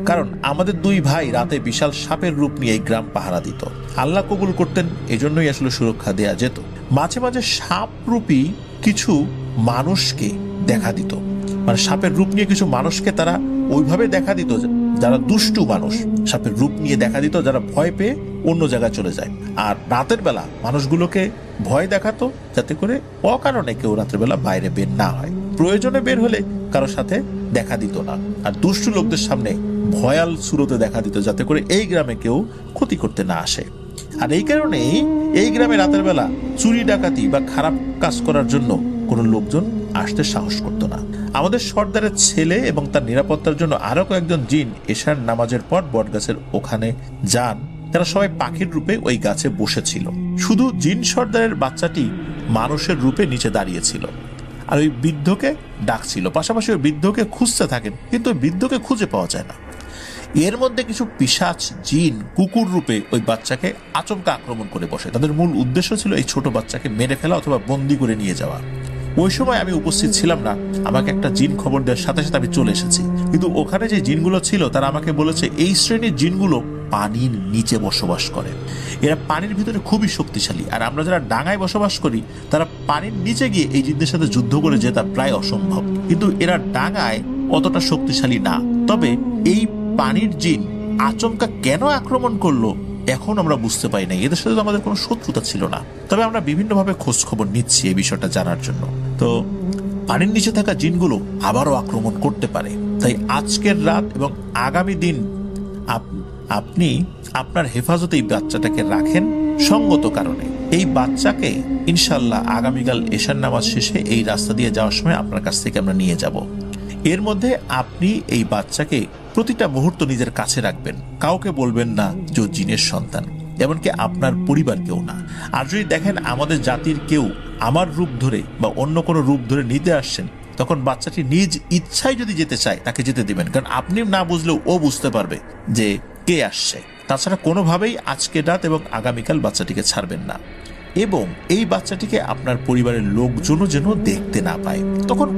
কারণ আমাদের দুই ভাই রাতে বিশাল সাপের রূপ নিয়ে এই গ্রাম পাহারা দিত। আল্লাহ কবুল করতেন, এজন্যই আসলে সুরক্ষা দেয়া যেত। মাঝে মাঝে সাপ রূপী কিছু মানুষকে দেখা দিত, মানে সাপের রূপ নিয়ে কিছু মানুষকে তারা ওইভাবে দেখা দিত যারা দুষ্টু মানুষ, সাপের রূপ নিয়ে দেখা দিত যারা ভয় পেয়ে অন্য জায়গায় চলে যায়। আর রাতের বেলা মানুষগুলোকে ভয় দেখাতো যাতে করে অকারণে কেউ রাতের বেলা বাইরে বের না হয়। প্রয়োজনে বের হলে কারোর সাথে দেখা দিত না। আর দুষ্টু লোকদের সামনে ভয়াল সুরতে দেখা দিত যাতে করে এই গ্রামে কেউ ক্ষতি করতে না আসে। আর এই কারণেই এই গ্রামে রাতের বেলা চুরি ডাকাতি বা খারাপ কাজ করার জন্য কোনো লোকজন আসতে সাহস করত না। আমাদের সর্দারের ছেলে এবং তার নিরাপত্তার জন্য আরো কয়েকজন জিন এশার নামাজের পর বটগাছের ওখানে যান। তারা সবাই পাখির রূপে ওই গাছে বসেছিল। শুধু জিন সর্দারের বাচ্চাটি মানুষের রূপে নিচে দাঁড়িয়েছিল আর ওই বৃদ্ধকে ডাকছিল। পাশাপাশি ওই বৃদ্ধকে খুঁজতে থাকেন, কিন্তু ওই বৃদ্ধকে খুঁজে পাওয়া যায় না। এর মধ্যে কিছু পিশাচ জিন কুকুর রূপে ওই বাচ্চাকে আচমকা আক্রমণ করে বসে। তাদের মূল উদ্দেশ্য ছিল এই ছোট বাচ্চাকে মেরে ফেলা অথবা বন্দি করে নিয়ে যাওয়া। ওই সময় আমি উপস্থিত ছিলাম না, আমাকে একটা জিন খবর দেওয়ার সাথে সাথে আমি চলে এসেছি। কিন্তু ওখানে যে জিনগুলো ছিল তারা আমাকে বলেছে এই শ্রেণীর জিনগুলো পানির নিচে বসবাস করে। এরা পানির ভিতরে খুবই শক্তিশালী, আর আমরা যারা ডাঙায় বসবাস করি তারা পানির নিচে গিয়ে এই জিনদের সাথে যুদ্ধ করে জেতা প্রায় অসম্ভব। কিন্তু এরা ডাঙায় অতটা শক্তিশালী না। তবে এই পানির জিন আচমকা কেন আক্রমণ করলো এখন আমরা বুঝতে পারি না। এদের সাথে তো আমাদের কোনো শত্রুতা ছিল না, তবে আমরা বিভিন্নভাবে খোঁজ খবর নিচ্ছি এই বিষয়টা জানার জন্য। তো পানির নিচে থাকা জিনগুলো আবারও আক্রমণ করতে পারে, তাই আজকের রাত এবং আগামী দিন আপনি আপনার হেফাজতে এই বাচ্চাটাকে রাখেন সঙ্গত কারণে। এই বাচ্চাকে ইনশাল্লাহ আগামীকাল এশার নামাজ শেষে এই রাস্তা দিয়ে যাওয়ার সময় আপনার কাছ থেকে আমরা নিয়ে যাব। এর মধ্যে আপনি এই বাচ্চাকে প্রতিটা মুহূর্ত নিজের কাছে রাখবেন, কাউকে বলবেন না যে জিনের সন্তান, এমনকি আপনার পরিবারকেও না। আর যদি দেখেন আমাদের জাতির কেউ আমার রূপ ধরে বা অন্য কোনো রূপ ধরে নিতে আসছেন, তখন বাচ্চাটি নিজ ইচ্ছায় যদি যেতে চায় তাকে যেতে দিবেন, কারণ আপনি না বুঝলেও ও বুঝতে পারবে যে কে আসছে। তাছাড়া কোনোভাবেই আজকে রাত এবং আগামীকাল বাচ্চাটিকে ছাড়বেন না, এবং এই বাচ্চাটিকে আপনার পরিবারের লোকজনও যেন দেখতে না পায়। তখন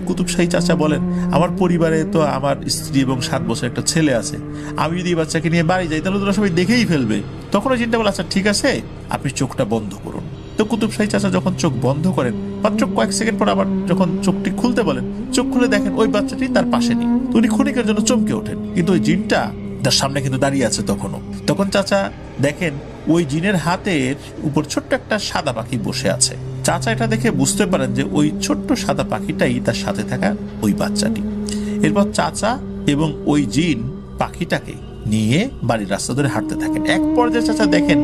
কুতুব শাহী চাচা বলেন, আমার পরিবারে তো আমার স্ত্রী এবং 7 বছর একটা ছেলে আছে, আমি যদি এই বাচ্চাকে নিয়ে বাড়ি যাই তাহলে তোরা সবাই দেখেই ফেলবে। তখন ওই চিন্তা বলে, আচ্ছা ঠিক আছে আপনি চোখটা বন্ধ করুন। তো কুতুব শাহী চাচা যখন চোখ বন্ধ করেন, মাত্র কয়েক সেকেন্ড পর আবার যখন চোখটি খুলতে বলেন, চোখ খুলে দেখেন ওই বাচ্চাটি তার পাশে নেই। তো উনি ক্ষণিকের জন্য চমকে ওঠেন, কিন্তু ওই জিনটা তার সামনে কিন্তু দাঁড়িয়ে আছে তখন চাচা দেখেন ওই জিনের হাতের উপর ছোট্ট একটা সাদা পাখি বসে আছে। চাচা এটা দেখে বুঝতে পারেন যে ওই ছোট্ট সাদা পাখিটাই তার সাথে থাকা ওই বাচ্চাটি। এরপর চাচা এবং ওই জিন পাখিটাকে নিয়ে বাড়ির রাস্তা ধরে হাঁটতে থাকেন। এক পর্যায়ে চাচা দেখেন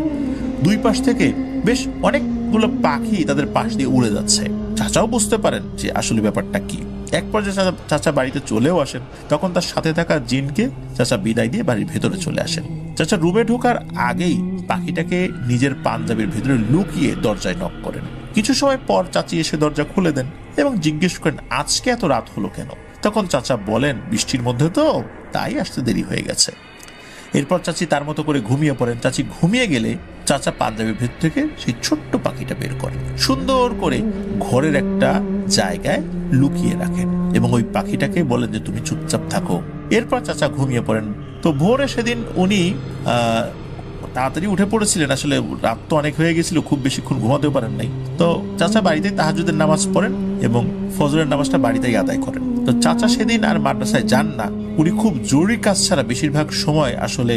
দুই পাশ থেকে বেশ অনেকগুলো পাখি তাদের পাশ দিয়ে উড়ে যাচ্ছে। চাচাও বুঝতে পারেন যে আসলে ব্যাপারটা কি। এক পর্যায়ে চাচা বাড়িতে চলেও আসেন। তখন তার সাথে থাকা জিনকে চাচা বিদায় দিয়ে বাড়ির ভেতরে চলে আসেন। চাচা রুমে ঢোকার আগেই পাখিটাকে নিজের পাঞ্জাবির ভেতরে লুকিয়ে দরজায় নক করেন। কিছু সময় পর চাচি এসে দরজা খুলে দেন এবং জিজ্ঞেস করেন আজকে এত রাত হলো কেন। তখন চাচা বলেন বৃষ্টির মধ্যে তো তাই আসতে দেরি হয়ে গেছে। এরপর চাচি তার মতো করে ঘুমিয়ে পড়েন। চাচি ঘুমিয়ে গেলে চাচা পাঞ্জাবির ভেতর থেকে সেই ছোট্ট পাখিটা বের করেন, সুন্দর করে ঘরের একটা জায়গায় লুকিয়ে রাখেন এবং ওই পাখিটাকে বলেন যে তুমি চুপচাপ থাকো। এরপর চাচা ঘুমিয়ে পড়েন। তো ভোরে সেদিন উনি তাড়াতাড়ি উঠে পড়েছিলেন, আসলে রাত তো অনেক হয়ে গেছিল, খুব বেশিক্ষণ ঘুমাতেও পারেন নাই। তো চাচা বাড়িতে তাহাজ্জুদের নামাজ পড়েন এবং ফজরের নামাজটা বাড়িতেই আদায় করেন। তো চাচা সেদিন আর মাদ্রাসায় যান না। উনি খুব জরুরি কাজ ছাড়া বেশিরভাগ সময় আসলে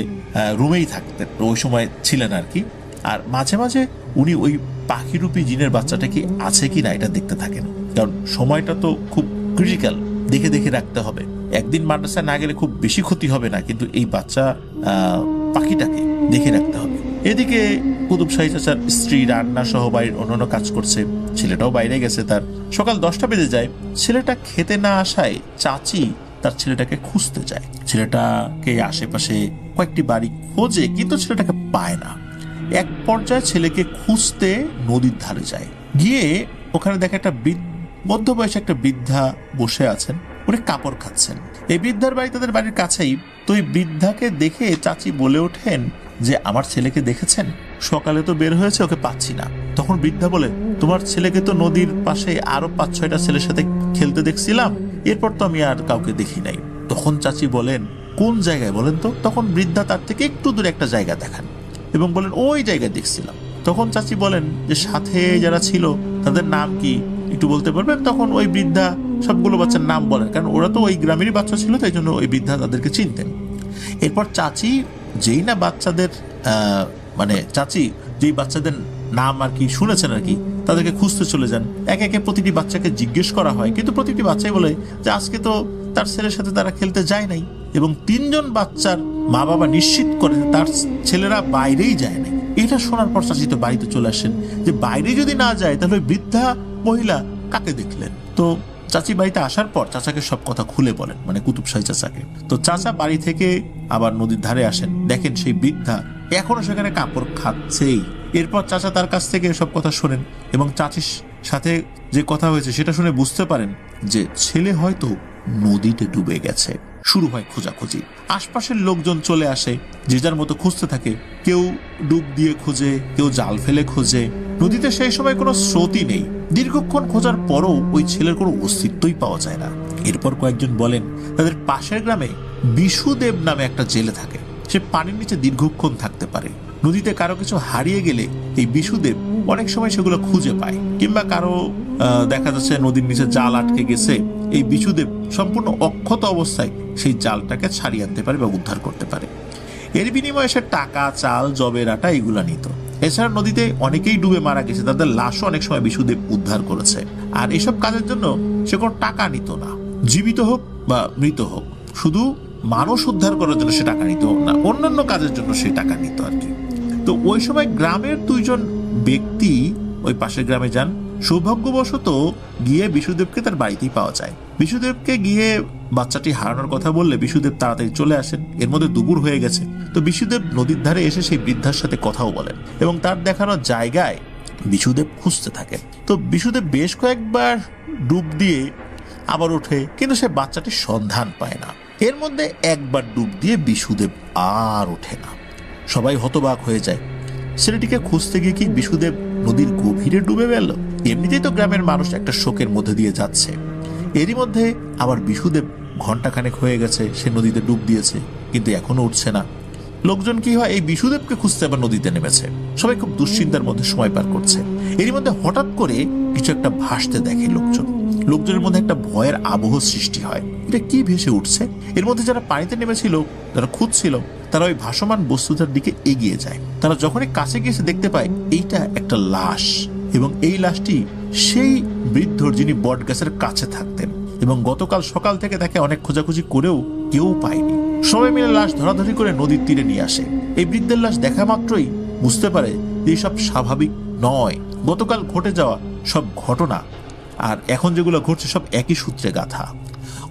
রুমেই থাকতেন, ওই সময় ছিলেন আর কি। আর মাঝে মাঝে উনি ওই পাখিরূপী জিনের বাচ্চাটা কি আছে কি না এটা দেখতে থাকেন, কারণ সময়টা তো খুব ক্রিটিক্যাল, দেখে দেখে রাখতে হবে। একদিন মাদ্রাসায় না গেলে খুব বেশি ক্ষতি হবে না, কিন্তু এই বাচ্চা পাখিটাকে দেখে রাখতে হবে। এদিকে কুতুব শাহী চাচার স্ত্রী রান্না সহ বাড়ির অন্যান্য কাজ করছে, ছেলেটাও বাইরে গেছে। তার সকাল 10টা বেজে যায়। ছেলেটা খেতে না আসায় চাচি তার ছেলেটাকে খুঁজতে যায়। ছেলেটাকে আশেপাশে কয়েকটি বাড়ি খোঁজে, কিন্তু ছেলেটাকে পায় না। এক পর্যায়ে ছেলেকে খুঁজতে নদীর ধারে যায়। গিয়ে ওখানে দেখে একটা মধ্যবয়সী একটা বৃদ্ধা বসে আছেন, উনি কাপড় খাচ্ছেন। এই বৃদ্ধার বাড়ি তাদের বাড়ির কাছেই। তো এই বৃদ্ধাকে দেখে চাচি বলে ওঠেন যে আমার ছেলেকে দেখেছেন? সকালে তো বের হয়েছে, ওকে পাচ্ছি না। তখন বৃদ্ধা বলে তোমার ছেলেকে তো নদীর পাশে আরো 5-6টা ছেলের সাথে খেলতে দেখছিলাম, এরপর তো আমি আর কাউকে দেখি নাই। তখন চাচি বলেন কোন জায়গায় বলেন তো? তখন বৃদ্ধা তার থেকে একটু দূরে একটা জায়গা দেখান এবং বলেন ওই জায়গায় দেখছিলাম। তখন চাচি বলেন যে সাথে যারা ছিল তাদের নাম কি একটু বলতে পারবেন? তখন ওই বৃদ্ধা সবগুলো বাচ্চার নাম বলেন, কারণ ওরা তো ওই গ্রামেরই বাচ্চা ছিল, তাই জন্য ওই বৃদ্ধা তাদেরকে চিনতেন। এরপর চাচি যেই না বাচ্চাদের চাচি যেই বাচ্চাদের নাম আর কি শুনেছেন আর কি, তাদেরকে খুঁজতে চলে যান। একে একে প্রতিটি বাচ্চাকে জিজ্ঞেস করা হয়, কিন্তু প্রতিটি বাচ্চাই বলে যে আজকে তো তার ছেলের সাথে তারা খেলতে যায় নাই। এবং 3জন বাচ্চার মা বাবা নিশ্চিত করে তার ছেলেরা বাইরেই যায় নাই। এটা শোনার পর চাচি তো বাড়িতে চলে আসেন যে বাইরে যদি না যায় তাহলে বৃদ্ধা মহিলা কাকে দেখলেন। তো চাচি বাড়িতে আসার পর চাচাকে সব কথা খুলে বলেন, কুতুব শাহী চাচাকে। তো চাচা বাড়ি থেকে আবার নদীর ধারে আসেন, দেখেন সেই বৃদ্ধা এখনো সেখানে কাপড় খাচ্ছেই। এরপর চাচা তার কাছ থেকে সব কথা শোনেন এবং চাচির সাথে যে কথা হয়েছে সেটা শুনে বুঝতে পারেন যে ছেলে হয়তো নদীতে ডুবে গেছে। শুরু হয় খোঁজাখুঁজি। আশপাশের লোকজন চলে আসে, যে যার মতো খুঁজতে থাকে। কেউ ডুব দিয়ে খোঁজে, কেউ জাল ফেলে খোঁজে। নদীতে সেই সময় কোনো স্রোতই নেই। দীর্ঘক্ষণ খোঁজার পরও ওই ছেলের কোনো অস্তিত্বই পাওয়া যায় না। এরপর কয়েকজন বলেন তাদের পাশের গ্রামে বিশুদেব নামে একটা জেলে থাকে, সে পানির নিচে দীর্ঘক্ষণ থাকতে পারে। নদীতে কারো কিছু হারিয়ে গেলে এই বিশুদেব অনেক সময় সেগুলো খুঁজে পায়, কিংবা কারো দেখা যাচ্ছে নদীর নিচে জাল আটকে গেছে, এই বিশুদেব সম্পূর্ণ অক্ষত অবস্থায় সেই জালটাকে ছাড়িয়ে আনতে পারে বা উদ্ধার করতে পারে। এর বিনিময়ে সে টাকা, চাল, জবের আটা এগুলা নিত। এছাড়া নদীতে অনেকেই ডুবে মারা গেছে, তাদের লাশও অনেক সময় বিশুদেব উদ্ধার করেছে। আর এসব কাজের জন্য সে কোনো টাকা নিত না, জীবিত হোক বা মৃত হোক। শুধু মানুষ উদ্ধার করার জন্য সে টাকা নিত না, অন্যান্য কাজের জন্য সে টাকা নিত আর কি। তো ওই সময় গ্রামের 2জন ব্যক্তি ওই পাশের গ্রামে যান। সৌভাগ্যবশত গিয়ে বিশুদেবকে তার বাড়িতেই পাওয়া যায়। বিশুদেবকে গিয়ে বাচ্চাটি হারানোর কথা বললে বিশুদেব তাড়াতাড়ি চলে আসেন। এর মধ্যে দুপুর হয়ে গেছে। তো বিশুদেব নদীর ধারে এসে সেই বৃদ্ধার সাথে কথাও বলেন এবং তার দেখানো জায়গায় বিশুদেব খুঁজতে থাকেন। তো বিশুদেব বেশ কয়েকবার ডুব দিয়ে আবার ওঠে, কিন্তু সে বাচ্চাটির সন্ধান পায় না। এর মধ্যে একবার ডুব দিয়ে বিশুদেব আর ওঠে না। সবাই হতবাক হয়ে যায়। ছেলেটিকে খুঁজতে গিয়ে কি বিশুদেব নদীর গভীরে ডুবে গেল? এমনিতেই তো গ্রামের মানুষ একটা শোকের মধ্যে দিয়ে যাচ্ছে। এরই মধ্যে আবার বিশুদেব ঘন্টাখানেক হয়ে গেছে সে নদীতে ডুব দিয়েছে, কিন্তু এখনো উঠছে না। লোকজন কি হয় এই বিশুদেবকে খুঁজতে আবার নদীতে নেমেছে। সবাই খুব দুশ্চিন্তার মধ্যে সময় পার করছে। এরই মধ্যে হঠাৎ করে কিছু একটা ভাসতে দেখে লোকজনের মধ্যে একটা ভয়ের আবহ সৃষ্টি হয়। এটা কি ভেসে উঠছে? এর মধ্যে যারা পানিতে নেমেছিল, যারা খুঁজছিল, তারা ওই ভাসমান বস্তুটার দিকে এগিয়ে যায়। তারা যখনই কাছে গিয়ে দেখতে পায় এইটা একটা লাশ, এবং এই লাশটি সেই বৃদ্ধর যিনি বট গাছের কাছে থাকতেন এবং গতকাল সকাল থেকে তাকে অনেক খোঁজাখুঁজি করেও কেউ পায়নি। সবাই মিলে লাশ ধরাধরি করে নদীর তীরে নিয়ে আসে। এই বৃদ্ধের লাশ দেখা মাত্রই বুঝতে পারে যে সব স্বাভাবিক নয়। গতকাল ঘটে যাওয়া সব ঘটনা আর এখন যেগুলো ঘটছে সব একই সূত্রে গাঁথা।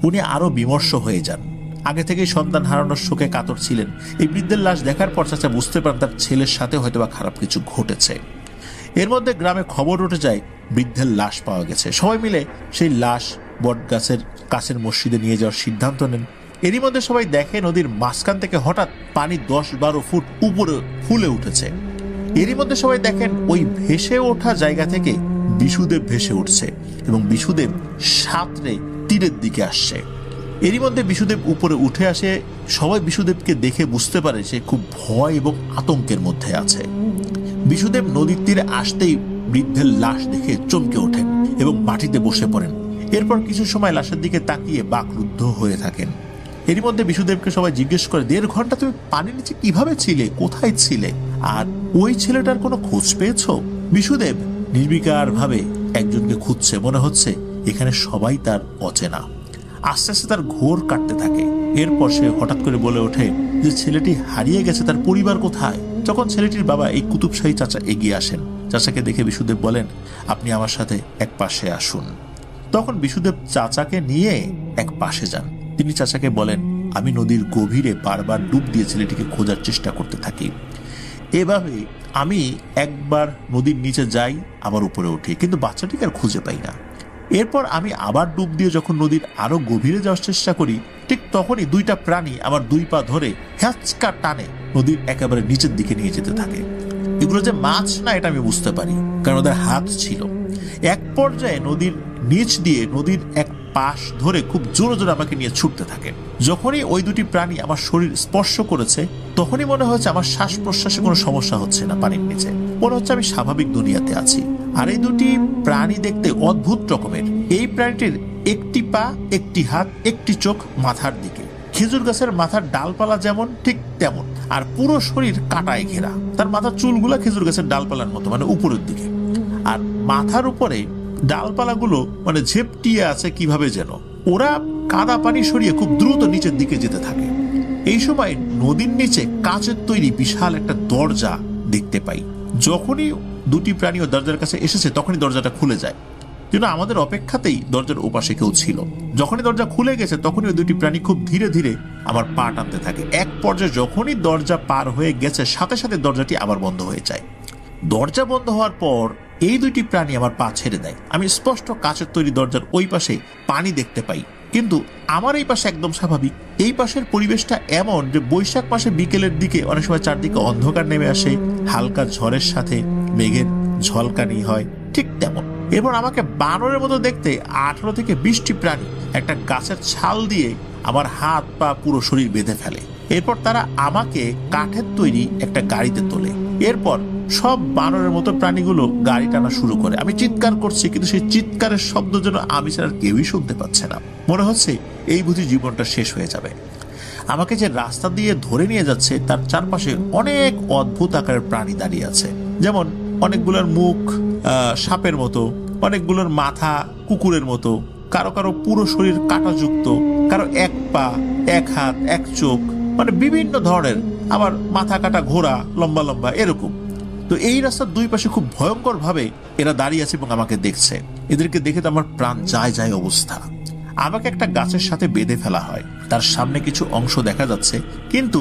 উনি আরো বিমর্ষ হয়ে যান। আগে থেকেই সন্তান হারানোর শোকে কাতর ছিলেন। এই বৃদ্ধের লাশ দেখার পর চাচা বুঝতে পারেন তার ছেলের সাথে হয়তো বা খারাপ কিছু ঘটেছে। এর মধ্যে গ্রামে খবর উঠে যায় বৃদ্ধের লাশ পাওয়া গেছে। সবাই মিলে সেই লাশ বট গাছের কাছের মসজিদে নিয়ে যাওয়ার সিদ্ধান্ত নেন। এরই মধ্যে সবাই দেখে নদীর মাঝখান থেকে হঠাৎ পানি 10-12 ফুট উপরে ফুলে উঠেছে। এরই মধ্যে সবাই দেখেন ওই ভেসে ওঠা জায়গা থেকে বিশুদেব ভেসে উঠছে এবং বিশুদেব সাঁতরে তীরের দিকে আসছে। এরই মধ্যে বিশুদেব উপরে উঠে আসে। সবাই বিশুদেবকে দেখে বুঝতে পারে সে খুব ভয় এবং আতঙ্কের মধ্যে আছে। বিশুদেব নদীর তীরে আসতেই বৃদ্ধের লাশ দেখে চমকে ওঠেন এবং মাটিতে বসে পড়েন। এরপর কিছু সময় লাশের দিকে তাকিয়ে বাকরুদ্ধ হয়ে থাকেন। এরই মধ্যে বিশুদেবকে সবাই জিজ্ঞেস করে, 1.5 ঘন্টা তুমি পানির নিচে কিভাবে ছিলে, কোথায় ছিলে, আর ওই ছেলেটার কোনো খোঁজ পেয়েছো? বিশুদেব নির্বিকার ভাবে একজনকে খুঁজছে, মনে হচ্ছে এখানে সবাই তার অচেনা। আস্তে আস্তে তার ঘোর কাটতে থাকে। এরপর সে হঠাৎ করে বলে ওঠে যে ছেলেটি হারিয়ে গেছে, তার পরিবার কোথায়? তখন ছেলেটির বাবা এই কুতুবশাহী চাচা এগিয়ে আসেন। চাচাকে দেখে বিশুদেব বলেন, আপনি আমার সাথে এক পাশে আসুন। তখন বিশুদেব চাচাকে নিয়ে এক পাশে যান। তিনি চাচাকে বলেন, আমি নদীর গভীরে বারবার ডুব দিয়ে ছেলেটিকে খোঁজার চেষ্টা করতে থাকি। এভাবে আমি একবার নদীর নিচে যাই, আবার উপরে উঠি, কিন্তু বাচ্চাটিকে আর খুঁজে পাই না। এরপর আমি আবার ডুব দিয়ে যখন নদীর আরো গভীরে যাওয়ার চেষ্টা করি, ঠিক তখনই 2টা প্রাণী আমার 2 পা ধরে হ্যাচকা টানে নদীর একেবারে নিচের দিকে নিয়ে যেতে থাকে। এগুলো যে মাছ না এটা আমি বুঝতে পারি, কারণ ওদের হাত ছিল। এক পর্যায়ে নদীর নিচ দিয়ে নদীর এক পাশ ধরে খুব জোরে জোরে আমাকে নিয়ে ছুটতে থাকে। যখনই ওই 2টি প্রাণী আমার শরীর স্পর্শ করেছে, তখনই মনে হচ্ছে আমার শ্বাস প্রশ্বাসে কোনো সমস্যা হচ্ছে না। পানির নিচে মনে হচ্ছে আমি স্বাভাবিক দুনিয়াতে আছি। আর এই 2টি প্রাণী দেখতে অদ্ভুত রকমের। এই প্রাণীটির একটি পা, একটি হাত, একটি চোখ মাথার দিকে। খেজুর গাছের মাথার ডালপালা যেমন ঠিক তেমন, আর পুরো শরীর কাঁটায় ঘেরা। তার মাথার চুলগুলা খেজুর গাছের ডালপালার মতো, মানে উপরের দিকে। আর মাথার উপরে ডালপালাগুলো মানে ঝেপটিয়ে আছে কিভাবে যেন। ওরা কাদা পানি সরিয়ে খুব দ্রুত নিচের দিকে যেতে থাকে। এই সময় নদীর নিচে কাচের তৈরি বিশাল একটা দরজা দেখতে পাই। যখনই 2টি প্রাণী ও দরজার কাছে এসেছে, তখনই দরজাটা খুলে যায়। যেন আমাদের অপেক্ষাতেই দরজার ওপাশে কেউ ছিল। যখনই দরজা খুলে গেছে, তখনই ওই 2টি প্রাণী খুব ধীরে ধীরে আমার পা টানতে থাকে। এক পর্যায়ে যখনই দরজা পার হয়ে গেছে, সাথে সাথে দরজাটি আবার বন্ধ হয়ে যায়। দরজা বন্ধ হওয়ার পর এই 2টি প্রাণী আমার পা ছেড়ে দেয়। আমি স্পষ্ট কাচের তৈরি দরজার ওই পাশে পানি দেখতে পাই, কিন্তু আমার এই পাশে একদম স্বাভাবিক। এই পাশের পরিবেশটা এমন যে বৈশাখ মাসে বিকেলের দিকে অনেক সময় চারদিকে অন্ধকার নেমে আসে, হালকা ঝড়ের সাথে মেঘের ঝলকানি হয়, ঠিক তেমন। এরপর আমাকে বানরের মতো দেখতে 18 থেকে 20টি প্রাণী একটা গাছের ছাল দিয়ে আমার হাত পা পুরো শরীর বেঁধে ফেলে। এরপর তারা আমাকে কাঠের তৈরি একটা গাড়িতে তোলে। এরপর সব বানরের মতো প্রাণীগুলো গাড়ি টানা শুরু করে। আমি চিৎকার করছি, কিন্তু সেই চিৎকারের শব্দ যেন আমি ছাড়া কেউই শুনতে পাচ্ছে না। মনে হচ্ছে এই বুঝি জীবনটা শেষ হয়ে যাবে। আমাকে যে রাস্তা দিয়ে ধরে নিয়ে যাচ্ছে, তার চারপাশে অনেক অদ্ভুত আকারের প্রাণী দাঁড়িয়ে আছে। যেমন অনেকগুলোর মুখ সাপের মতো, অনেকগুলোর মাথা কুকুরের মতো, কারো কারো পুরো শরীর কাঁটাযুক্ত, কারো এক পা, এক হাত, এক চোখ, মানে বিভিন্ন ধরনের। আবার মাথা কাটা ঘোড়া, লম্বা লম্বা, এরকম। তো এই রাস্তার 2 পাশে খুব ভয়ঙ্কর ভাবে এরা দাঁড়িয়ে আছে এবং আমাকে দেখছে। এদেরকে দেখে তো আমার প্রাণ যায় যায় অবস্থা। আমাকে একটা গাছের সাথে বেঁধে ফেলা হয়। তার সামনে কিছু অংশ দেখা যাচ্ছে, কিন্তু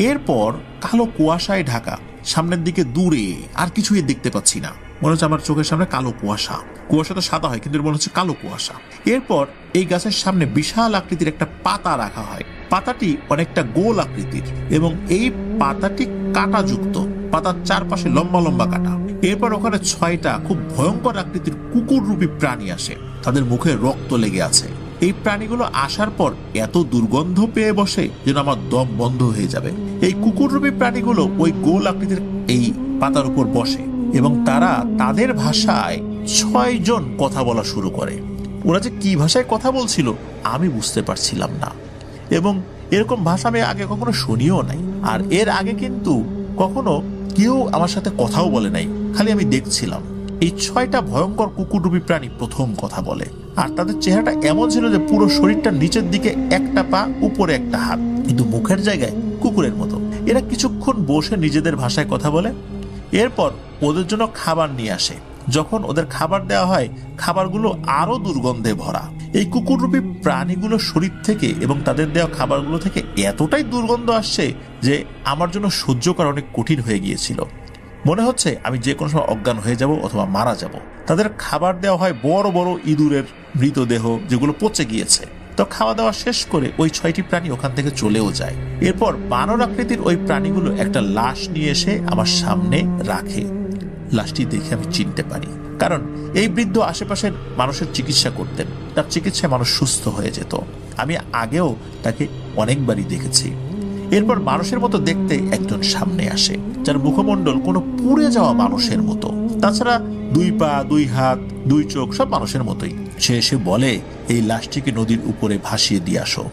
এরপর কালো কুয়াশায় ঢাকা। সামনের দিকে দূরে আর কিছুই দেখতে পাচ্ছি না। মনে হচ্ছে আমার চোখের সামনে কালো কুয়াশা। কুয়াশাটা সাদা হয়, কিন্তু মনে হচ্ছে কালো কুয়াশা। এরপর এই গাছের সামনে বিশাল আকৃতির একটা পাতা রাখা হয়। পাতাটি অনেকটা গোল আকৃতির এবং এই পাতাটি কাঁটাযুক্ত। পাতার চারপাশে লম্বা লম্বা কাঁটা। এরপর ওখানে 6টা খুব ভয়ঙ্কর আকৃতির কুকুর রূপী প্রাণী আসে। তাদের মুখে রক্ত লেগে আছে। এই প্রাণীগুলো আসার পর এত দুর্গন্ধ পেয়ে বসে যেন আমার দম বন্ধ হয়ে যাবে। এই কুকুর রূপী প্রাণীগুলো ওই গোল আকৃতির এই পাতার উপর বসে এবং তারা তাদের ভাষায় 6 জন কথা বলা শুরু করে। ওরা যে কি ভাষায় কথা বলছিল আমি বুঝতে পারছিলাম না, এবং এরকম ভাষা আমি আগে কখনো শুনিও নাই। আর এর আগে কিন্তু কখনো কেউ আমার সাথে কথাও বলে নাই, খালি আমি দেখছিলাম। এই 6টা ভয়ঙ্কর কুকুররূপী প্রাণী প্রথম কথা বলে। আর তাদের চেহারাটা এমন ছিল যে পুরো শরীরটা নিচের দিকে একটা পা, উপরে একটা হাত, কিন্তু মুখের জায়গায় কুকুরের মতো। এরা কিছুক্ষণ বসে নিজেদের ভাষায় কথা বলে। এরপর ওদের জন্য খাবার নিয়ে আসে। যখন ওদের খাবার দেওয়া হয়, খাবারগুলো আরো দুর্গন্ধে ভরা। এই কুকুররূপী প্রাণীগুলোর শরীর থেকে এবং তাদের দেওয়া খাবারগুলো থেকে এতটাই দুর্গন্ধ আসছে যে আমার জন্য সহ্য করা অনেক কঠিন হয়ে গিয়েছিল। মনে হচ্ছে আমি যে কোনো সময় অজ্ঞান হয়ে যাব অথবা মারা যাব। তাদের খাবার দেওয়া হয় বড় বড় ইঁদুরের মৃতদেহ যেগুলো পচে গিয়েছে। তো খাওয়া দাওয়া শেষ করে ওই 6টি প্রাণী ওখান থেকে চলেও যায়। এরপর বানর আকৃতির ওই প্রাণীগুলো একটা লাশ নিয়ে এসে আমার সামনে রাখে। লাশটি দেখে আমি চিনতে পারি, কারণ এই বৃদ্ধ আশেপাশের মানুষের চিকিৎসা করতেন। তার চিকিৎসায় মানুষ সুস্থ হয়ে যেত। আমি আগেও তাকে অনেকবারই দেখেছি। এরপর মানুষের মতো দেখতে একজন সামনে আসে, যার মুখমণ্ডল কোনো পুড়ে যাওয়া মানুষের মতো। তাছাড়া 2 পা, 2 হাত, 2 চোখ সব মানুষের মতোই। সে এসে বলে, এই লাশটিকে নদীর উপরে ভাসিয়ে দিয়ে আসো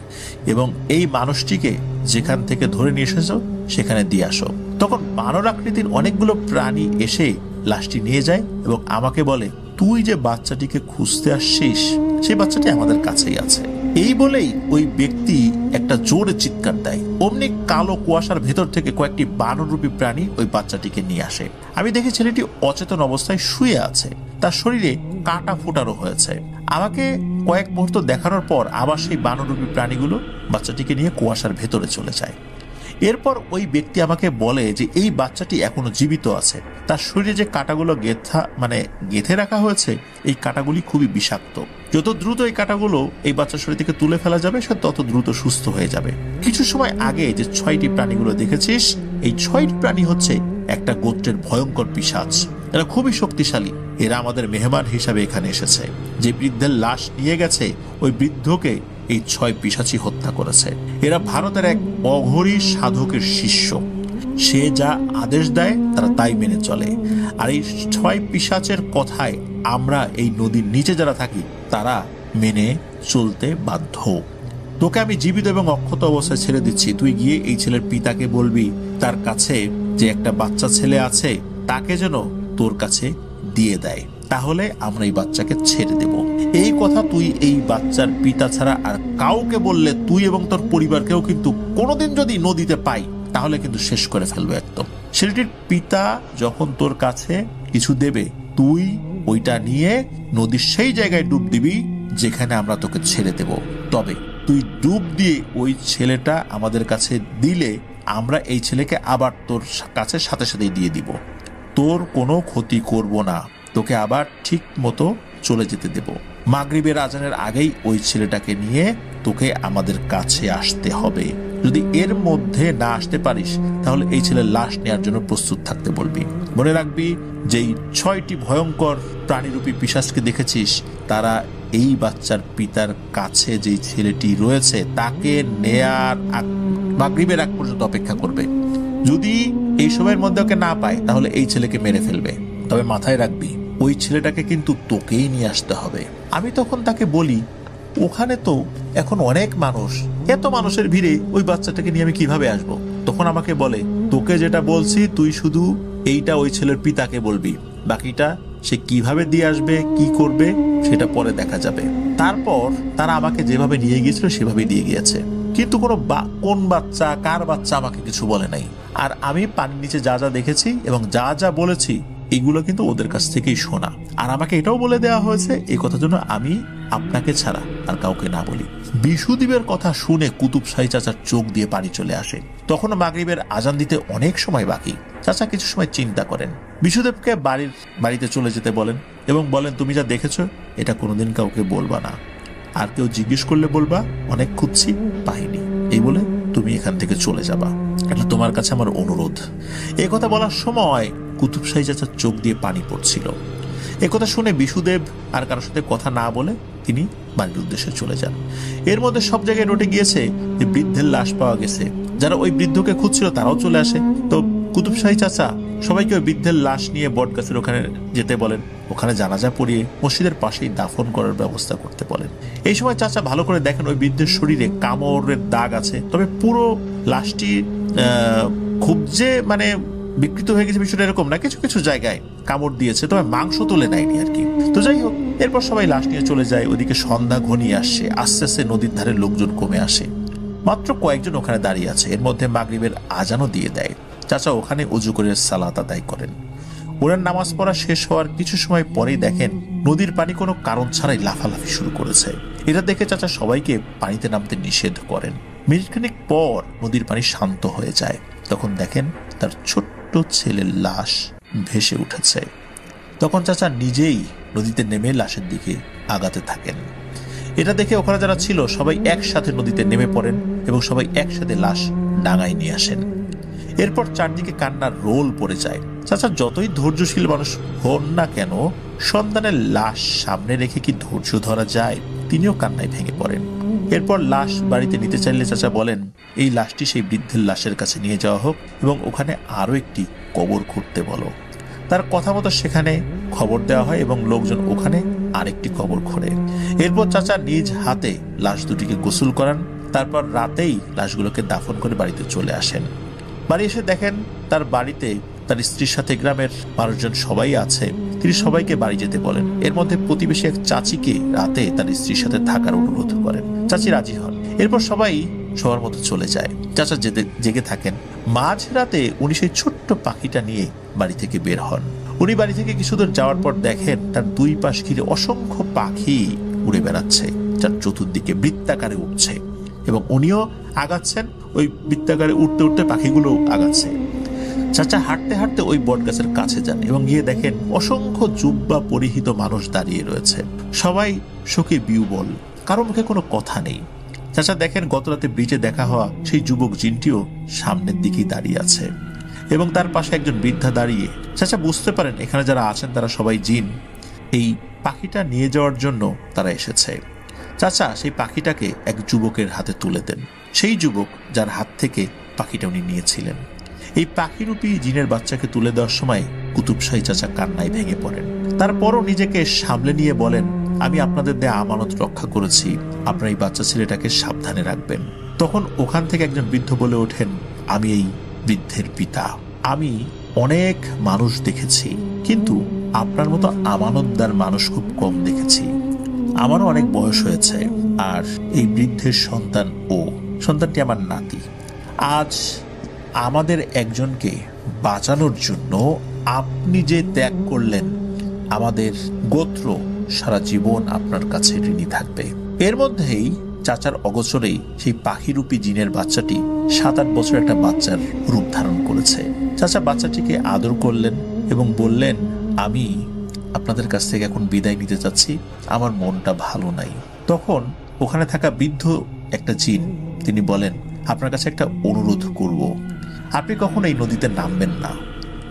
এবং এই মানুষটিকে যেখান থেকে ধরে নিয়ে এসেছো সেখানে দিয়ে আসো। তখন বানর আকৃতির অনেকগুলো প্রাণী এসে লাশটি নিয়ে যায় এবং আমাকে বলে, তুই যে বাচ্চাটিকে খুঁজতে আসছিস সেই বাচ্চাটি আমাদের কাছেই আছে। এই বলেই ওই ব্যক্তি একটা জোরে চিৎকার দেয়। অমনি কালো কুয়াশার ভেতর থেকে কয়েকটি বানররূপী প্রাণী ওই বাচ্চাটিকে নিয়ে আসে। আমি দেখি ছেলেটি অচেতন অবস্থায় শুয়ে আছে, তার শরীরে কাটা ফোটারও হয়েছে। আমাকে কয়েক মুহূর্ত দেখানোর পর আবার সেই বানররূপী প্রাণীগুলো বাচ্চাটিকে নিয়ে কুয়াশার ভেতরে চলে যায়। এরপর ওই ব্যক্তি আমাকে বলে যে এই বাচ্চাটি এখনো জীবিত আছে। তার শরীরে যে কাঁটাগুলো গেঁথে রাখা হয়েছে, এই কাঁটাগুলি খুবই বিষাক্ত। যত দ্রুত এই কাঁটাগুলো এই বাচ্চার শরীর থেকে তুলে ফেলা যাবে সে তত দ্রুত সুস্থ হয়ে যাবে। কিছু সময় আগে যে 6টি প্রাণীগুলো দেখেছিস, এই 6টি প্রাণী হচ্ছে একটা গোত্রের ভয়ঙ্কর পিশাচ। এরা খুবই শক্তিশালী। এরা আমাদের মেহমান হিসাবে এখানে এসেছে। যে বৃদ্ধের লাশ নিয়ে গেছে ওই বৃদ্ধকে এই 6 পিশাচী হত্যা করেছে। এরা ভারতের এক অঘরী সাধকের শিষ্য। সে যা আদেশ দেয় তারা তাই মেনে চলে। আর এই 6 পিশাচের কথায় আমরা এই নদীর নিচে যারা থাকি তারা মেনে চলতে বাধ্য। তোকে আমি জীবিত এবং অক্ষত অবস্থায় ছেড়ে দিচ্ছি। তুই গিয়ে এই ছেলের পিতাকে বলবি তার কাছে যে একটা বাচ্চা ছেলে আছে তাকে যেন তোর কাছে দিয়ে দেয়, তাহলে আমরা এই বাচ্চাকে ছেড়ে দেব। এই কথা তুই এই বাচ্চার পিতা ছাড়া আর কাউকে বললে তুই এবং তোর পরিবারকেও কিন্তু কোনোদিন যদি নদীতে পাই তাহলে কিন্তু শেষ করে ফেলবে একদম। ছেলেটির পিতা যখন তোর কাছে কিছু দেবে তুই ওইটা নিয়ে নদীর সেই জায়গায় ডুব দিবি যেখানে আমরা তোকে ছেড়ে দেব। তবে তুই ডুব দিয়ে ওই ছেলেটা আমাদের কাছে দিলে আমরা এই ছেলেকে আবার তোর কাছে সাথে সাথেই দিয়ে দিব। তোর কোনো ক্ষতি করব না, তোকে আবার ঠিক মতো চলে যেতে দেব। মাগরিবের আজানের আগেই ওই ছেলেটাকে নিয়ে তোকে আমাদের কাছে আসতে হবে। যদি এর মধ্যে না আসতে পারিস তাহলে এই ছেলের লাশ নেওয়ার জন্য প্রস্তুত থাকতে বলবি। মনে রাখবি যেই 6টি ভয়ঙ্কর প্রাণীরূপী পিশাচকে দেখেছিস তারা এই বাচ্চার পিতার কাছে যেই ছেলেটি রয়েছে তাকে নেয়ার মাগরিবের আগ পর্যন্ত অপেক্ষা করবে। যদি এই সময়ের মধ্যে ওকে না পায় তাহলে এই ছেলেকে মেরে ফেলবে। তবে মাথায় রাখবি ওই ছেলেটাকে কিন্তু তোকেই নিয়ে আসতে হবে। আমি তখন তাকে বলি, ওখানে তো এখন অনেক মানুষ, এত মানুষের ভিড়ে ওই বাচ্চাটাকে নিয়ে আমি কিভাবে আসব? তখন আমাকে বলে, তোকে যেটা বলছি তুই শুধু এইটা ওই ছেলের পিতাকে বলবি, বাকিটা সে কিভাবে দিয়ে আসবে কি করবে সেটা পরে দেখা যাবে। তারপর তারা আমাকে যেভাবে নিয়ে গিয়েছিল সেভাবে দিয়ে গিয়েছে, কিন্তু কোন বাচ্চা কার বাচ্চা আমাকে কিছু বলে নাই। আর আমি পানির নিচে যা যা দেখেছি এবং যা যা বলেছি এগুলো কিন্তু ওদের কাছ থেকেই শোনা। আর আমাকে এটাও বলে দেওয়া হয়েছে এই কথার জন্য আমি আপনাকে ছাড়া আর কাউকে না বলি। বিশুদ্বীপের কথা শুনে কুতুব শাহী চাচার চোখ দিয়ে পানি চলে আসে। তখনও মাগরিবের আজান দিতে অনেক সময় বাকি। চাচা কিছু সময় চিন্তা করেন, বিশুদেবকে বাড়িতে চলে যেতে বলেন এবং বলেন, তুমি যা দেখেছো এটা কোনোদিন কাউকে বলবা না, আর কেউ জিজ্ঞেস করলে বলবা অনেক খুঁজছি পাইনি, এই বলে তুমি এখান থেকে চলে যাবা। এটা তোমার কাছে আমার অনুরোধ। এই কথা বলার সময় কুতুব শাহী চাচার চোখ দিয়ে পানি পড়ছিল। একথা শুনে বিশুদেব আর কারোর সাথে কথা না বলে তিনি বাড়ির উদ্দেশ্যে চলে যান। এর মধ্যে সব জায়গায় রটে গিয়েছে যে বৃদ্ধের লাশ পাওয়া গেছে। যারা ওই বৃদ্ধকে খুঁজছিল তারাও চলে আসে। তো কুতুব শাহী চাচা সবাইকে ওই বৃদ্ধের লাশ নিয়ে বট গাছের ওখানে যেতে বলেন। ওখানে জানাজা পড়িয়ে মসজিদের পাশেই দাফন করার ব্যবস্থা করতে বলেন। এই সময় চাচা ভালো করে দেখেন ওই বৃদ্ধের শরীরে কামড়ের দাগ আছে, তবে পুরো লাশটি খুব যে বিকৃত হয়ে গেছে বিষয়টা এরকম না, কিছু কিছু জায়গায় কামড় দিয়েছে, তবে মাংস তুলে নেয়নি আর কি। তো যাই হোক, এরপর সবাই লাশ নিয়ে চলে যায়। ওদিকে সন্ধ্যা ঘনিয়ে আসছে, আস্তে আস্তে নদীর ধারে লোকজন কমে আসে। মাত্র কয়েকজন ওখানে দাঁড়িয়ে আছে। এর মধ্যে মাগরিবের আজানও দিয়ে দেয়। চাচা ওখানে উজু করে সালাত আদায় করেন। ওনার নামাজ পড়া শেষ হওয়ার কিছু সময় পরেই দেখেন নদীর পানি কোনো কারণ ছাড়াই লাফালাফি শুরু করেছে। এটা দেখে চাচা সবাইকে পানিতে নামতে নিষেধ করেন। মিনিটখানেক পর নদীর পানি শান্ত হয়ে যায়। তখন দেখেন তার ছোট্ট ছেলের লাশ ভেসে উঠেছে। তখন চাচা নিজেই নদীতে নেমে লাশের দিকে আগাতে থাকেন। এটা দেখে ওখানে যারা ছিল সবাই একসাথে নদীতে নেমে পড়েন এবং সবাই একসাথে লাশ ডাঙায় নিয়ে আসেন। এরপর চারদিকে কান্নার রোল পড়ে যায়। চাচা যতই ধৈর্যশীল মানুষ হন না কেন, সন্তানের লাশ সামনে রেখে কি ধৈর্য ধরা যায়? তিনিও কান্নায় ভেঙে পড়েন। এরপর লাশ বাড়িতে নিতে চাইলে চাচা বলেন এই লাশটি সেই বৃদ্ধের লাশের কাছে নিয়ে যাওয়া হোক এবং ওখানে আরো একটি কবর খুঁড়তে বলো। তার কথা মতো সেখানে খবর দেওয়া হয় এবং লোকজন ওখানে আরেকটি কবর খোঁড়ে। এরপর চাচা নিজ হাতে লাশ দুটিকে গোসল করান। তারপর রাতেই লাশগুলোকে দাফন করে বাড়িতে চলে আসেন। বাড়ি এসে দেখেন তার বাড়িতে তার স্ত্রীর সাথে গ্রামের মানুষজন সবাই আছে। তিনি সবাইকে বাড়ি যেতে বলেন। এর মধ্যে প্রতিবেশী এক চাচিকে রাতে তার স্ত্রীর সাথে থাকার অনুরোধ করেন। চাচি রাজি হন। এরপর সবাই সবার মতো চলে যায়। চাচা জেগে থাকেন। মাঝ রাতে উনি সেই ছোট্ট পাখিটা নিয়ে বাড়ি থেকে বের হন। উনি বাড়ি থেকে কিছুদূর যাওয়ার পর দেখেন তার দুই পাশ ঘিরে অসংখ্য পাখি উড়ে বেড়াচ্ছে, যার চতুর্দিকে বৃত্তাকারে উঠছে এবং উনিও আগাচ্ছেন। ওই বৃত্তাকারে উঠতে উঠতে পাখিগুলো আগাচ্ছে। চাচা হাঁটতে হাঁটতে ওই বট গাছের কাছে যান এবং গিয়ে দেখেন অসংখ্য জুব্বা পরিহিত মানুষ দাঁড়িয়ে রয়েছে। সবাই শোকে বিহ্বল, কারো মুখে কোনো কথা নেই। চাচা দেখেন গতরাতে ব্রিজে দেখা হওয়া সেই যুবক জিনটিও সামনের দিকেই দাঁড়িয়ে আছে এবং তার পাশে একজন বৃদ্ধা দাঁড়িয়ে। চাচা বুঝতে পারেন এখানে যারা আছেন তারা সবাই জিন। এই পাখিটা নিয়ে যাওয়ার জন্য তারা এসেছে। চাচা সেই পাখিটাকে এক যুবকের হাতে তুলে দেন, সেই যুবক যার হাত থেকে পাখিটা উনি নিয়েছিলেন। এই পাখিরূপী জিনের বাচ্চাকে তুলে দেওয়ার সময় কুতুবশাহী চাচা কান্নায় ভেঙে পড়েন। তারপরও নিজেকে সামলে নিয়ে বলেন আমি আপনাদের দেয়া আমানত রক্ষা করেছি, আপনার এই বাচ্চা ছেলেটাকে সাবধানে রাখবেন। তখন ওখান থেকে একজন বৃদ্ধ বলে ওঠেন আমি এই বৃদ্ধের পিতা। আমি অনেক মানুষ দেখেছি, কিন্তু আপনার মতো আমানতদার মানুষ খুব কম দেখেছি। আমারও অনেক বয়স হয়েছে, আর এই বৃদ্ধের সন্তান সন্তানটি আমার নাতি। আজ আমাদের একজনকে বাঁচানোর জন্য আপনি যে ত্যাগ করলেন, আমাদের গোত্র সারা জীবন আপনার কাছে ঋণী থাকবে। এর মধ্যেই চাচার অগোচরেই সেই পাখিরূপী জিনের বাচ্চাটি 7-8 বছর একটা বাচ্চার রূপ ধারণ করেছে। চাচা বাচ্চাটিকে আদর করলেন এবং বললেন আমি আপনাদের কাছ থেকে এখন বিদায় নিতে চাচ্ছি, আমার মনটা ভালো নাই। তখন ওখানে থাকা বৃদ্ধ একটা জিন তিনি বলেন আপনার কাছে একটা অনুরোধ করব, আপনি কখনো এই নদীতে নামবেন না।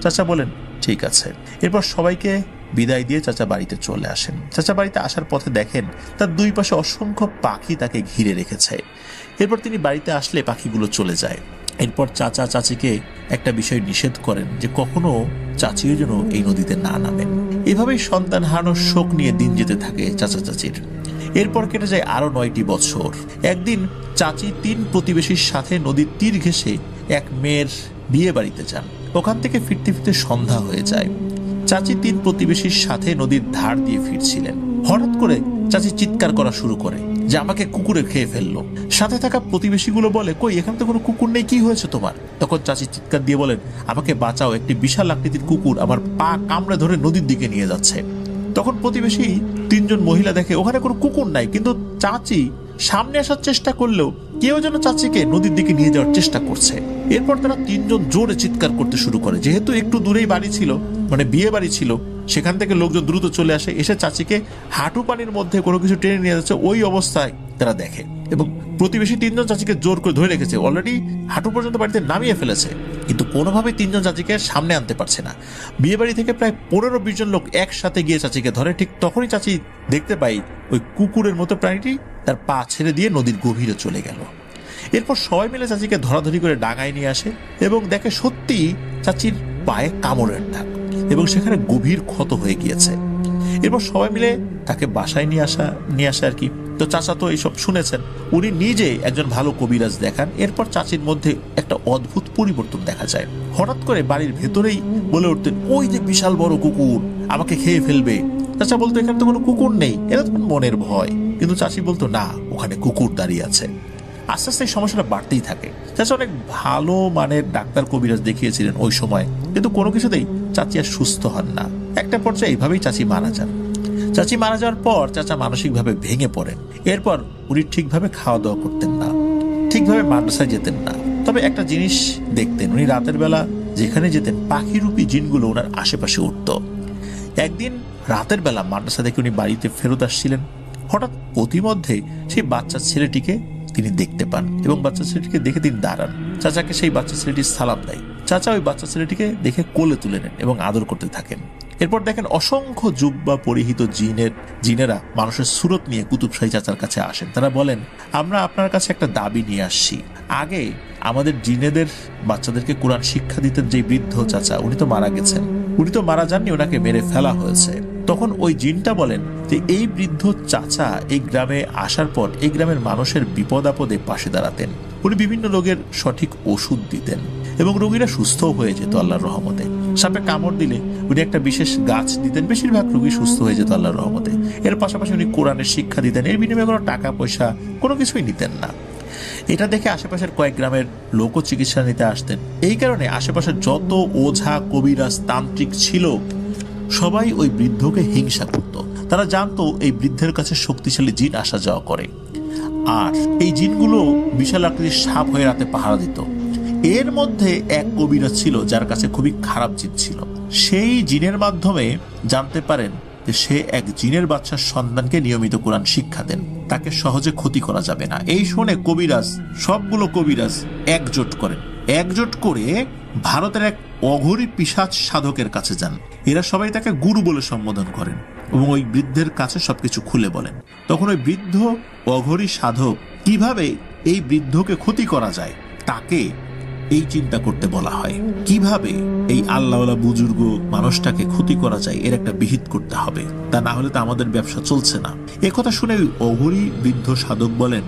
চাচা বলেন ঠিক আছে। এরপর সবাইকে বিদায় দিয়ে চাচা বাড়িতে চলে আসেন। চাচা বাড়িতে আসার পথে দেখেন তার দুই পাশে অসংখ্য পাখি তাকে ঘিরে রেখেছে। এরপর তিনি বাড়িতে আসলে পাখিগুলো চলে যায়। এরপর চাচা চাচিকে একটা বিষয় নিষেধ করেন যে কখনো চাচিও যেন এই নদীতে না নামেন। এভাবেই সন্তান হারানোর শোক নিয়ে দিন যেতে থাকে চাচা চাচির। এরপর কেটে যায় আরো 9টি বছর। একদিন চাচি 3 প্রতিবেশীর সাথে নদীর তীর ঘেঁষে এক মেয়ের বিয়ে বাড়িতে যান। ওখান থেকে ফিরতে ফিরতে সন্ধ্যা হয়ে যায়। চাচি 3 প্রতিবেশীর সাথে নদীর ধার দিয়ে ফিরছিলেন। হঠাৎ করে চাচি চিৎকার করা শুরু করে যে আমাকে কুকুরে খেয়ে ফেললো। সাথে থাকা প্রতিবেশীগুলো বলে কই এখানে তো কোনো কুকুর নেই, কি হয়েছে তোমার? তখন চাচি চিৎকার দিয়ে বলেন আমাকে বাঁচাও, একটি বিশাল আকৃতির কুকুর আমার পা কামড়ে ধরে নদীর দিকে নিয়ে যাচ্ছে। তখন প্রতিবেশী 3 জন মহিলা দেখে ওখানে কোনো কুকুর নাই, কিন্তু চাচি সামনে আসার চেষ্টা করলেও কেউ যেন চাচিকে নদীর দিকে নিয়ে যাওয়ার চেষ্টা করছে। এরপর তারা 3 জন জোরে চিৎকার করতে শুরু করে। যেহেতু একটু দূরেই বাড়ি ছিল, মানে বিয়ে বাড়ি ছিল, সেখান থেকে লোকজন দ্রুত চলে আসে। এসে চাচিকে হাঁটু পানির মধ্যে কোনো কিছু টেনে নিয়ে যাচ্ছে ওই অবস্থায় তারা দেখে এবং প্রতিবেশী 3 জন চাচিকে জোর করে ধরে রেখেছে। অলরেডি হাঁটু পর্যন্ত বাড়িতে নামিয়ে ফেলেছে, কিন্তু কোনোভাবেই 3 জন চাচিকে সামনে আনতে পারছে না। বিয়ে বাড়ি থেকে প্রায় 15-20 জন লোক একসাথে গিয়ে চাচিকে ধরে। ঠিক তখনই চাচি দেখতে পাই ওই কুকুরের মতো প্রাণীটি তার পা ছেড়ে দিয়ে নদীর গভীরে চলে গেল। এরপর সবাই মিলে চাচিকে ধরাধরি করে ডাঙায় নিয়ে আসে এবং দেখে সত্যি চাচির পায়ে কামড়ের দাগ এবং সেখানে গভীর ক্ষত হয়ে গিয়েছে। এরপর সবাই মিলে তাকে বাসায় নিয়ে আসে আর কি। তো চাচা তো এইসব শুনেছেন, উনি নিজে একজন ভালো কবিরাজ দেখান। এরপর চাচির মধ্যে একটা অদ্ভুত পরিবর্তন দেখা যায়। হঠাৎ করে বাড়ির ভেতরেই বলে উঠতেন ওই যে বিশাল বড় কুকুর, আমাকে খেয়ে ফেলবে। চাচা বলতো এখানে তো কোনো কুকুর নেই, এটা তো মনের ভয়। কিন্তু চাচি বলতো না, ওখানে কুকুর দাঁড়িয়ে আছে। আস্তে আস্তে এই সমস্যাটা বাড়তেই থাকে। চাচা অনেক ভালো মানের ডাক্তার কবিরাজ দেখিয়েছিলেন ওই সময়, কিন্তু কোনো কিছুতেই চাচি আর সুস্থ হন না। একটা পর্যায়ে এইভাবেই চাচি মারা যান। চাচি মারা যাওয়ার পর চাচা মানসিকভাবে ভেঙে পড়েন। এরপর উনি ঠিকভাবে খাওয়া দাওয়া করতেন না, ঠিকভাবে মাদ্রাসায় যেতেন না। তবে একটা জিনিস দেখতেন, উনি রাতের বেলা যেখানে যেতেন পাখিরূপী জিনগুলো ওনার আশেপাশে উঠত। একদিন রাতের বেলা মাদ্রাসা থেকে উনি বাড়িতে ফেরত আসছিলেন। হঠাৎ অতিমধ্যে সেই বাচ্চা ছেলেটিকে তিনি দেখতে পান এবং বাচ্চা ছেলেটিকে দেখে তিনি দাঁড়ান। চাচাকে সেই বাচ্চা ছেলেটি সালাম দেয়। চাচা ওই বাচ্চা ছেলেটিকে দেখে কোলে তুলে নেন এবং আদর করতে থাকেন। এরপর দেখেন অসংখ্য জুব্বা পরিহিত জিনেরা মানুষের সুরত নিয়ে কুতুব শাহী চাচার কাছে আসেন। তারা বলেন, আমরা আপনার কাছে একটা দাবি নিয়ে আসছি। আগে আমাদের জিনেদের বাচ্চাদেরকে কোরআন শিক্ষা দিতেন যে বৃদ্ধ চাচা, উনি তো মারা গেছেন। উনি তো মারা যাননি, ওনাকে মেরে ফেলা হয়েছে। তখন ওই জিনটা বলেন যে এই বৃদ্ধ চাচা এই গ্রামে আসার পর এই গ্রামের মানুষের বিপদ আপদে পাশে দাঁড়াতেন। উনি বিভিন্ন রোগের সঠিক ওষুধ দিতেন এবং রোগীরা সুস্থও হয়ে যেত আল্লাহর রহমতে। সাপে কামড় দিলে উনি একটা বিশেষ গাছ দিতেন, বেশিরভাগ রোগী সুস্থ হয়ে যেত আল্লাহর রহমতে। এর পাশাপাশি উনি কোরআনের শিক্ষা দিতেন, এর বিনিময়ে কোনো টাকা পয়সা কোনো কিছুই নিতেন না। এটা দেখে আশেপাশের কয়েক গ্রামের লোকও চিকিৎসা নিতে আসতেন। এই কারণে আশেপাশের যত ওঝা কবিরাজ তান্ত্রিক ছিল সবাই ওই বৃদ্ধকে হিংসা করত। তারা জানতো এই বৃদ্ধের কাছে শক্তিশালী জিন আসা যাওয়া করে, আর এই জিনগুলো বিশাল আকৃতির সাপ হয়ে রাতে পাহারা দিত। এর মধ্যে এক কবিরাজ ছিল যার কাছে খুবই খারাপ জিন ছিল। সেই জিনের মাধ্যমে জানতে পারেন যে সে এক জিনের বাচ্চার সন্তানকে নিয়মিত কোরআন শিক্ষা দেন, তাকে সহজে ক্ষতি করা যাবে না। এই শুনে সবগুলো কবিরাজ একজোট করে ভারতের এক অঘরী পিশাচ সাধকের কাছে যান। এরা সবাই তাকে গুরু বলে সম্বোধন করেন এবং ওই বৃদ্ধের কাছে সবকিছু খুলে বলেন। তখন ওই বৃদ্ধ অঘরী সাধক কিভাবে এই বৃদ্ধকে ক্ষতি করা যায় তাকে এই চিন্তা করতে বলা হয়। কিভাবে এই আল্লাহওয়ালা বুজুর্গ মানুষটাকে ক্ষতি করা যায় এর একটা বিহিত করতে হবে, তা না হলে তো আমাদের ব্যবসা চলছে না। একথা শুনে ওই অঘরী বৃদ্ধ সাধক বলেন,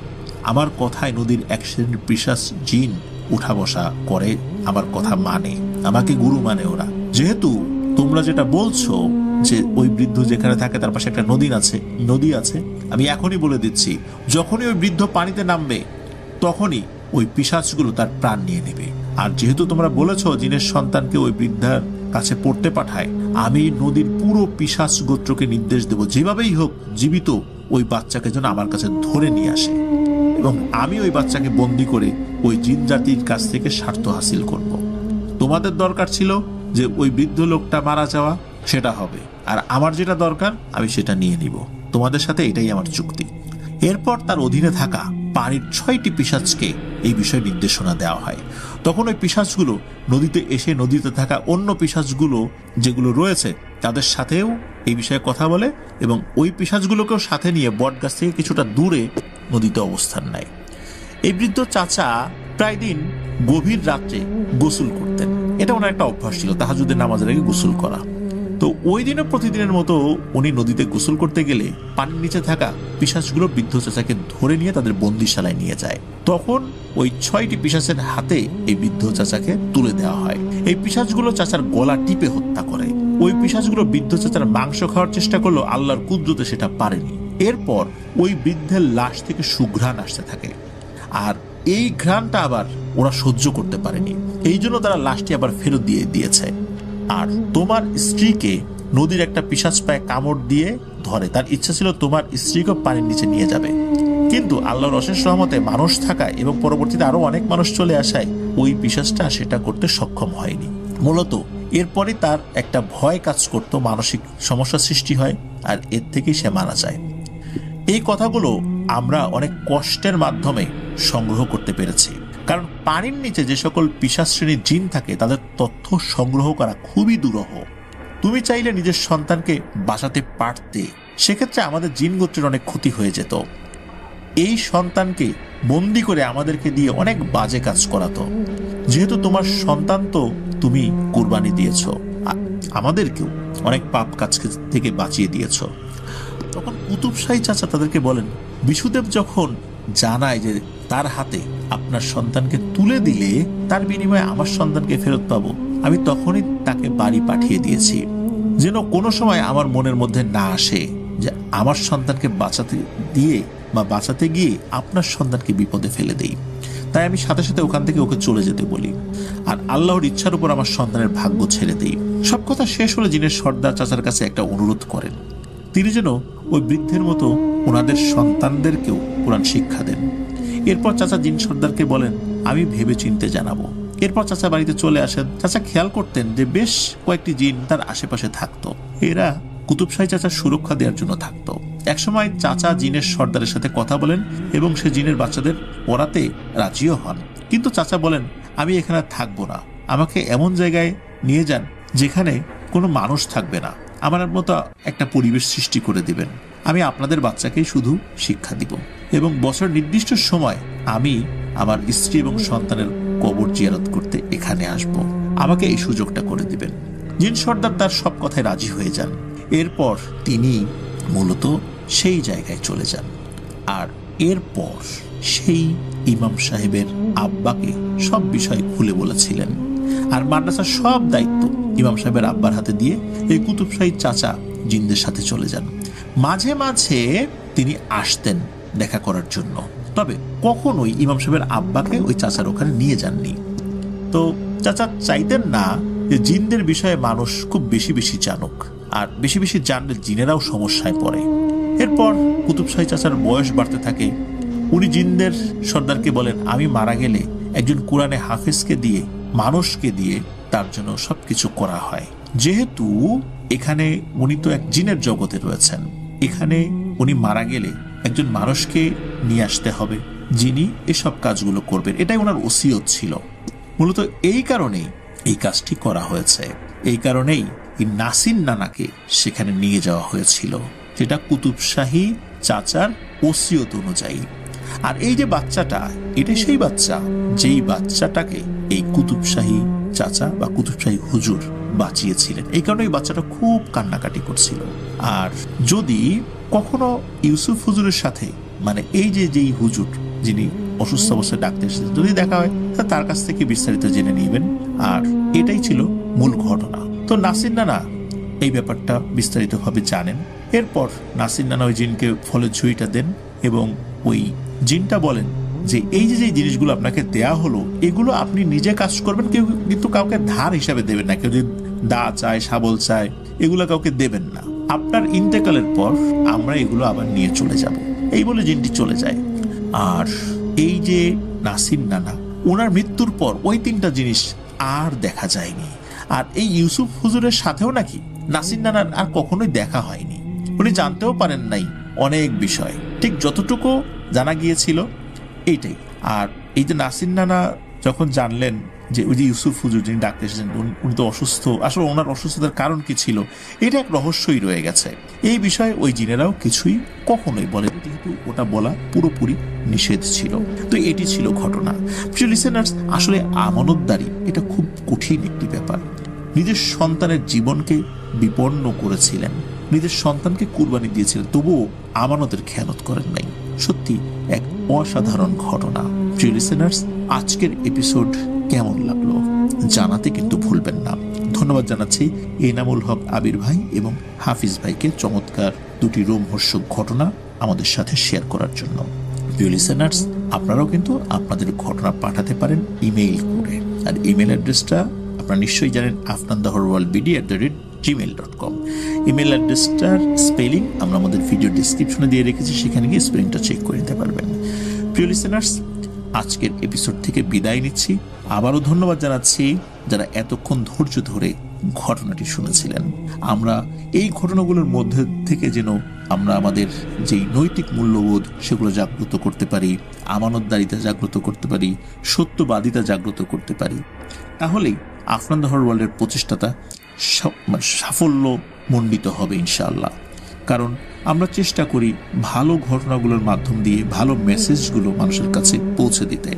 আমার কথায় নদীর এক শ্রেণীর পিশাচ জিন উঠা বসা করে, আমার কথা মানে, আমাকে গুরু মানে ওরা। যেহেতু তোমরা যেটা বলছো যে ওই বৃদ্ধ যেখানে থাকে তার পাশে একটা নদী আছে, আমি এখনই বলে দিচ্ছি, যখনই ওই বৃদ্ধ পানিতে নামবে তখনই ওই পিশাচগুলো তার প্রাণ নিয়ে নেবে। আর যেহেতু তোমরা বলেছো জিনের সন্তানকে ওই বৃদ্ধার কাছে পড়তে পাঠায়, আমি নদীর পুরো পিশাচ গোত্রকে নির্দেশ দেব যেভাবেই হোক জীবিত ওই বাচ্চাকে যেন আমার কাছে ধরে নিয়ে আসে এবং আমি ওই বাচ্চাকে বন্দি করে ওই জিন জাতির কাছ থেকে স্বার্থ হাসিল করব। তোমাদের দরকার ছিল যে ওই বৃদ্ধ লোকটা মারা যাওয়া, সেটা হবে, আর আমার যেটা দরকার আমি সেটা নিয়ে নিব। তোমাদের সাথে এটাই আমার চুক্তি। এরপর তার অধীনে থাকা পানির 6টি পিশাচকে এই বিষয়ে নির্দেশনা দেওয়া হয়। তখন ওই পিশাচগুলো নদীতে এসে নদীতে থাকা অন্য পিশাচগুলো যেগুলো রয়েছে তাদের সাথেও এই বিষয়ে কথা বলে এবং ওই পিশাচগুলোকেও সাথে নিয়ে বটগাছ থেকে কিছুটা দূরে নদীতে অবস্থান নেয়। এই বৃদ্ধ চাচা প্রায় দিন গভীর রাত্রে গোসল করতেন। এটা ওনার একটা অভ্যাস ছিল, তাহাজ্জুদের নামাজের আগে গোসল করা। তো ওই দিনও প্রতিদিনের মতো উনি নদীতে গোসল করতে গেলে পানির নিচে থাকা পিশাচগুলো বৃদ্ধ চাচাকে ধরে নিয়ে তাদের বন্দিশালায় নিয়ে যায়। তখন ওই 6টি পিশাচের হাতে এই বৃদ্ধ চাচাকে তুলে দেওয়া হয়। এই পিশাচগুলো চাচার গলা টিপে হত্যা করে। ওই পিশাচগুলো বৃদ্ধ চাচার মাংস খাওয়ার চেষ্টা করলো, আল্লাহর কুদরতে সেটা পারেনি। এরপর ওই বৃদ্ধের লাশ থেকে সুঘ্রাণ আসতে থাকে, আর এই ঘ্রাণটা আবার ওরা সহ্য করতে পারেনি। এই জন্য তারা লাশটি আবার ফেরত দিয়ে দিয়েছে। আর তোমার স্ত্রীকে নদীর একটা পিশাচ পায়ে কামড় দিয়ে ধরে, তার ইচ্ছা ছিল তোমার স্ত্রীকে পানির নিচে নিয়ে যাবে, কিন্তু আল্লাহর অশেষ রহমতে মানুষ থাকায় এবং পরবর্তীতে আরো অনেক মানুষ চলে আসায় ওই পিশাচটা সেটা করতে সক্ষম হয়নি। মূলত এরপরে তার একটা ভয় কাজ করত, মানসিক সমস্যা সৃষ্টি হয়, আর এর থেকেই সে মারা যায়। এই কথাগুলো আমরা অনেক কষ্টের মাধ্যমে সংগ্রহ করতে পেরেছি, কারণ পানির নিচে যে সকল পিশাচ শ্রেণীর জিন থাকে তাদের তথ্য সংগ্রহ করা খুবই দুরূহ। তুমি চাইলে নিজের সন্তানকে বাঁচাতে পারতে, সেক্ষেত্রে আমাদের জিন গোত্রের অনেক ক্ষতি হয়ে যেত। এই সন্তানকে বন্দি করে আমাদেরকে দিয়ে অনেক বাজে কাজ করাতো। যেহেতু তোমার সন্তান তো তুমি কুরবানি দিয়েছ, আমাদেরকেও অনেক পাপ কাজ থেকে বাঁচিয়ে দিয়েছ। তখন কুতুব শাহী চাচা তাদেরকে বলেন, বিশুদেব যখন জানায় যে তার হাতে আপনার সন্তানকে তুলে দিলে তার বিনিময়ে আমার সন্তানকে ফেরত পাবো, আমি তখনই তাকে বাড়ি পাঠিয়ে দিয়েছি, যেন কোনো সময় আমার মনের মধ্যে না আসে যে আমার সন্তানকে বাঁচাতে গিয়ে আপনার সন্তানকে বিপদে ফেলে দেই। তাই আমি সাথে সাথে ওখান থেকে ওকে চলে যেতে বলি, আর আল্লাহর ইচ্ছার উপর আমার সন্তানের ভাগ্য ছেড়ে দেই। সব কথা শেষ হলে জিনের সর্দার চাচার কাছে একটা অনুরোধ করেন, তিনি যেন ওই বৃদ্ধের মতো ওনাদের সন্তানদেরকেও কোরআন শিক্ষা দেন। এরপর চাচা জিন সর্দারকে বলেন, আমি ভেবে চিনতে জানাবো। এরপর চাচা বাড়িতে চলে আসেন। চাচা খেয়াল করতেন যে বেশ কয়েকটি জিন তার আশেপাশে থাকতো। এরা কুতুব শাহী চাচার সুরক্ষা দেওয়ার জন্য থাকতো। একসময় চাচা জিনের সর্দারের সাথে কথা বলেন এবং সে জিনের বাচ্চাদের পড়াতে রাজিও হন। কিন্তু চাচা বলেন, আমি এখানে থাকবো না, আমাকে এমন জায়গায় নিয়ে যান যেখানে কোনো মানুষ থাকবে না, আমার মতো একটা পরিবেশ সৃষ্টি করে দিবেন। আমি আপনাদের বাচ্চাকেই শুধু শিক্ষা দিব এবং বছর নির্দিষ্ট সময় আমি আমার স্ত্রী এবং সন্তানের কবর জিয়ারত করতে এখানে আসব, আমাকে এই সুযোগটা করে দিবেন। জিন সর্দার তার সব কথায় রাজি হয়ে যান। এরপর তিনি মূলত সেই জায়গায় চলে যান। আর এরপর সেই ইমাম সাহেবের আব্বাকে সব বিষয় খুলে বলেছিলেন। আর মাদ্রাসার সব দায়িত্ব ইমাম সাহেবের আব্বার হাতে দিয়ে এই কুতুব শাহী চাচা জিনদের সাথে চলে যান। মাঝে মাঝে তিনি আসতেন দেখা করার জন্য, তবে কখনোই ইমাম সাহেবের আব্বাকে ওই চাচার ওখানে নিয়ে যাননি। তো চাচা চাইতেন না যে জিনদের বিষয়ে মানুষ খুব বেশি বেশি জানুক, আর বেশি বেশি জানলে জিনেরাও সমস্যায় পড়ে। এরপর কুতুব শাহী চাচার বয়স বাড়তে থাকে। উনি জিনদের সর্দারকে বলেন, আমি মারা গেলে একজন কোরআনে হাফেজকে দিয়ে, মানুষকে দিয়ে তার জন্য সবকিছু করা হয়। যেহেতু এখানে উনি তো এক জিনের জগতে রয়েছেন, এখানে উনি মারা গেলে একজন মানুষকে নিয়ে আসতে হবে যিনি এসব কাজগুলো করবেন। এটাই ওনার ওসিয়ত ছিল। মূলত এই কারণেই এই কাজটি করা হয়েছে। এই কারণেই এই নাসির নানাকে সেখানে নিয়ে যাওয়া হয়েছিল, যেটা কুতুব শাহী চাচার ওসিয়ত অনুযায়ী। আর এই যে বাচ্চাটা, এটা সেই বাচ্চা যেই বাচ্চাটাকে এই কুতুব শাহী চাচা বা কুতুব শাহী হুজুর বাঁচিয়েছিলেন। এই কারণে এই বাচ্চাটা খুব কান্নাকাটি করছিল। আর যদি কখনো ইউসুফ হুজুরের সাথে, মানে এই যে যেই হুজুর যিনি অসুস্থ অবস্থায় ডাকতে এসেছেন, যদি দেখা হয় তার কাছ থেকে বিস্তারিত জেনে নিবেন। আর এটাই ছিল মূল ঘটনা। তো নাসির নানা এই ব্যাপারটা বিস্তারিতভাবে জানেন। এরপর নাসির নানা ওই জিনকে ফলের ঝুড়িটা দেন এবং ওই জিনটা বলেন যে এই যে জিনিসগুলো আপনাকে দেয়া হলো, এগুলো আপনি নিজে কাজ করবেন, কেউ কিন্তু কাউকে ধার হিসাবে দেবেন না। কেউ যদি দা চায়, শাবল চায়, এগুলো কাউকে দেবেন না। আপনার ইন্তেকালের পর আমরা এগুলো আবার নিয়ে চলে যাব। এই বলে জিনটি চলে যায়। আর এই যে নাসির নানা, ওনার মৃত্যুর পর ওই তিনটা জিনিস আর দেখা যায়নি। আর এই ইউসুফ হুজুরের সাথেও নাকি নাসির নানার আর কখনোই দেখা হয়নি। উনি জানতেও পারেন নাই অনেক বিষয়, ঠিক যতটুকু জানা গিয়েছিল এইটাই। আর এই যে নাসির নানা যখন জানলেন যে ওই যে ইউসুফ হুজুর যিনি ডাকতে এসেছেন উনি তো অসুস্থ, আসলে ওনার অসুস্থতার কারণ কি ছিল, এটা এক রহস্যই রয়ে গেছে। এই বিষয়ে ওই জিনেরাও কিছুই কখনোই বলে, যেহেতু ওটা বলা পুরোপুরি নিষেধ ছিল। তো এটি ছিল ঘটনা। প্রিয় লিসেনার্স, আসলে আমানতদারি এটা খুব কঠিন একটি ব্যাপার। নিজের সন্তানের জীবনকে বিপন্ন করেছিলেন, নিজের সন্তানকে কুরবানি দিয়েছিলেন, তবুও আমানতের খেয়ানত করেন নাই। সত্যি এক অসাধারণ ঘটনা। প্রিয় লিসেনার্স, আজকের এপিসোড কেমন লাগলো জানাতে কিন্তু ভুলবেন না। ধন্যবাদ জানাচ্ছি এনামুল হক আবির ভাই এবং হাফিজ ভাইকে চমৎকার দুটি রোমহর্ষক ঘটনা আমাদের সাথে শেয়ার করার জন্য। প্রিয় লিসেনার্স, আপনারাও কিন্তু আপনাদের ঘটনা পাঠাতে পারেন ইমেইল করে। আর ইমেল অ্যাড্রেসটা আপনারা নিশ্চয়ই জানেন, afnandaharwalbd@gmail.com। ইমেল অ্যাড্রেসটার স্পেলিং আমরা আমাদের ভিডিও ডিসক্রিপশনে দিয়ে রেখেছি, সেখানে গিয়ে স্পেলিংটা চেক করে নিতে পারবেন। প্রিয় লিসেনার্স, আজকের এপিসোড থেকে বিদায় নিচ্ছি। আবারও ধন্যবাদ জানাচ্ছি যারা এতক্ষণ ধৈর্য ধরে ঘটনাটি শুনেছিলেন। আমরা এই ঘটনাগুলোর মধ্যে থেকে যেন আমরা আমাদের যেই নৈতিক মূল্যবোধ সেগুলো জাগ্রত করতে পারি, আমানতদারিতা জাগ্রত করতে পারি, সত্যবাদিতা জাগ্রত করতে পারি, তাহলেই আফনান দ্য ওয়ার্ল্ডের প্রচেষ্টাটা সাফল্য মণ্ডিত হবে ইনশাআল্লাহ। কারণ আমরা চেষ্টা করি ভালো ঘটনাগুলোর মাধ্যম দিয়ে ভালো মেসেজগুলো মানুষের কাছে পৌঁছে দিতে।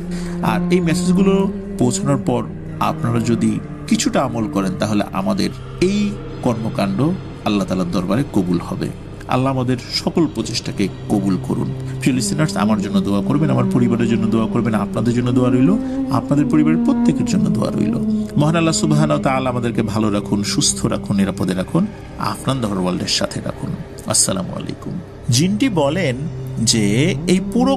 আর এই মেসেজগুলো পৌঁছানোর পর আপনারা যদি কিছুটা আমল করেন, তাহলে আমাদের এই কর্মকাণ্ড আল্লাহ তাআলার দরবারে কবুল হবে। আল্লাহ আমাদের সকল প্রচেষ্টাকে কবুল করুন। প্রিয় লিসেনার্স, আমার জন্য দোয়া করবেন, আমার পরিবারের জন্য দোয়া করবেন, আপনাদের জন্য দোয়া রইল, আপনাদের পরিবারের প্রত্যেকের জন্য দোয়া রইল। মহান আল্লাহ সুবহানাহু ওয়া তাআলা আমাদেরকে ভালো রাখুন, সুস্থ রাখুন, নিরাপদে রাখুন, আফনান দ্য ওয়ার্ল্ডের সাথে রাখুন। আসসালামু আলাইকুম। জিনটি বলেন যে এই পুরো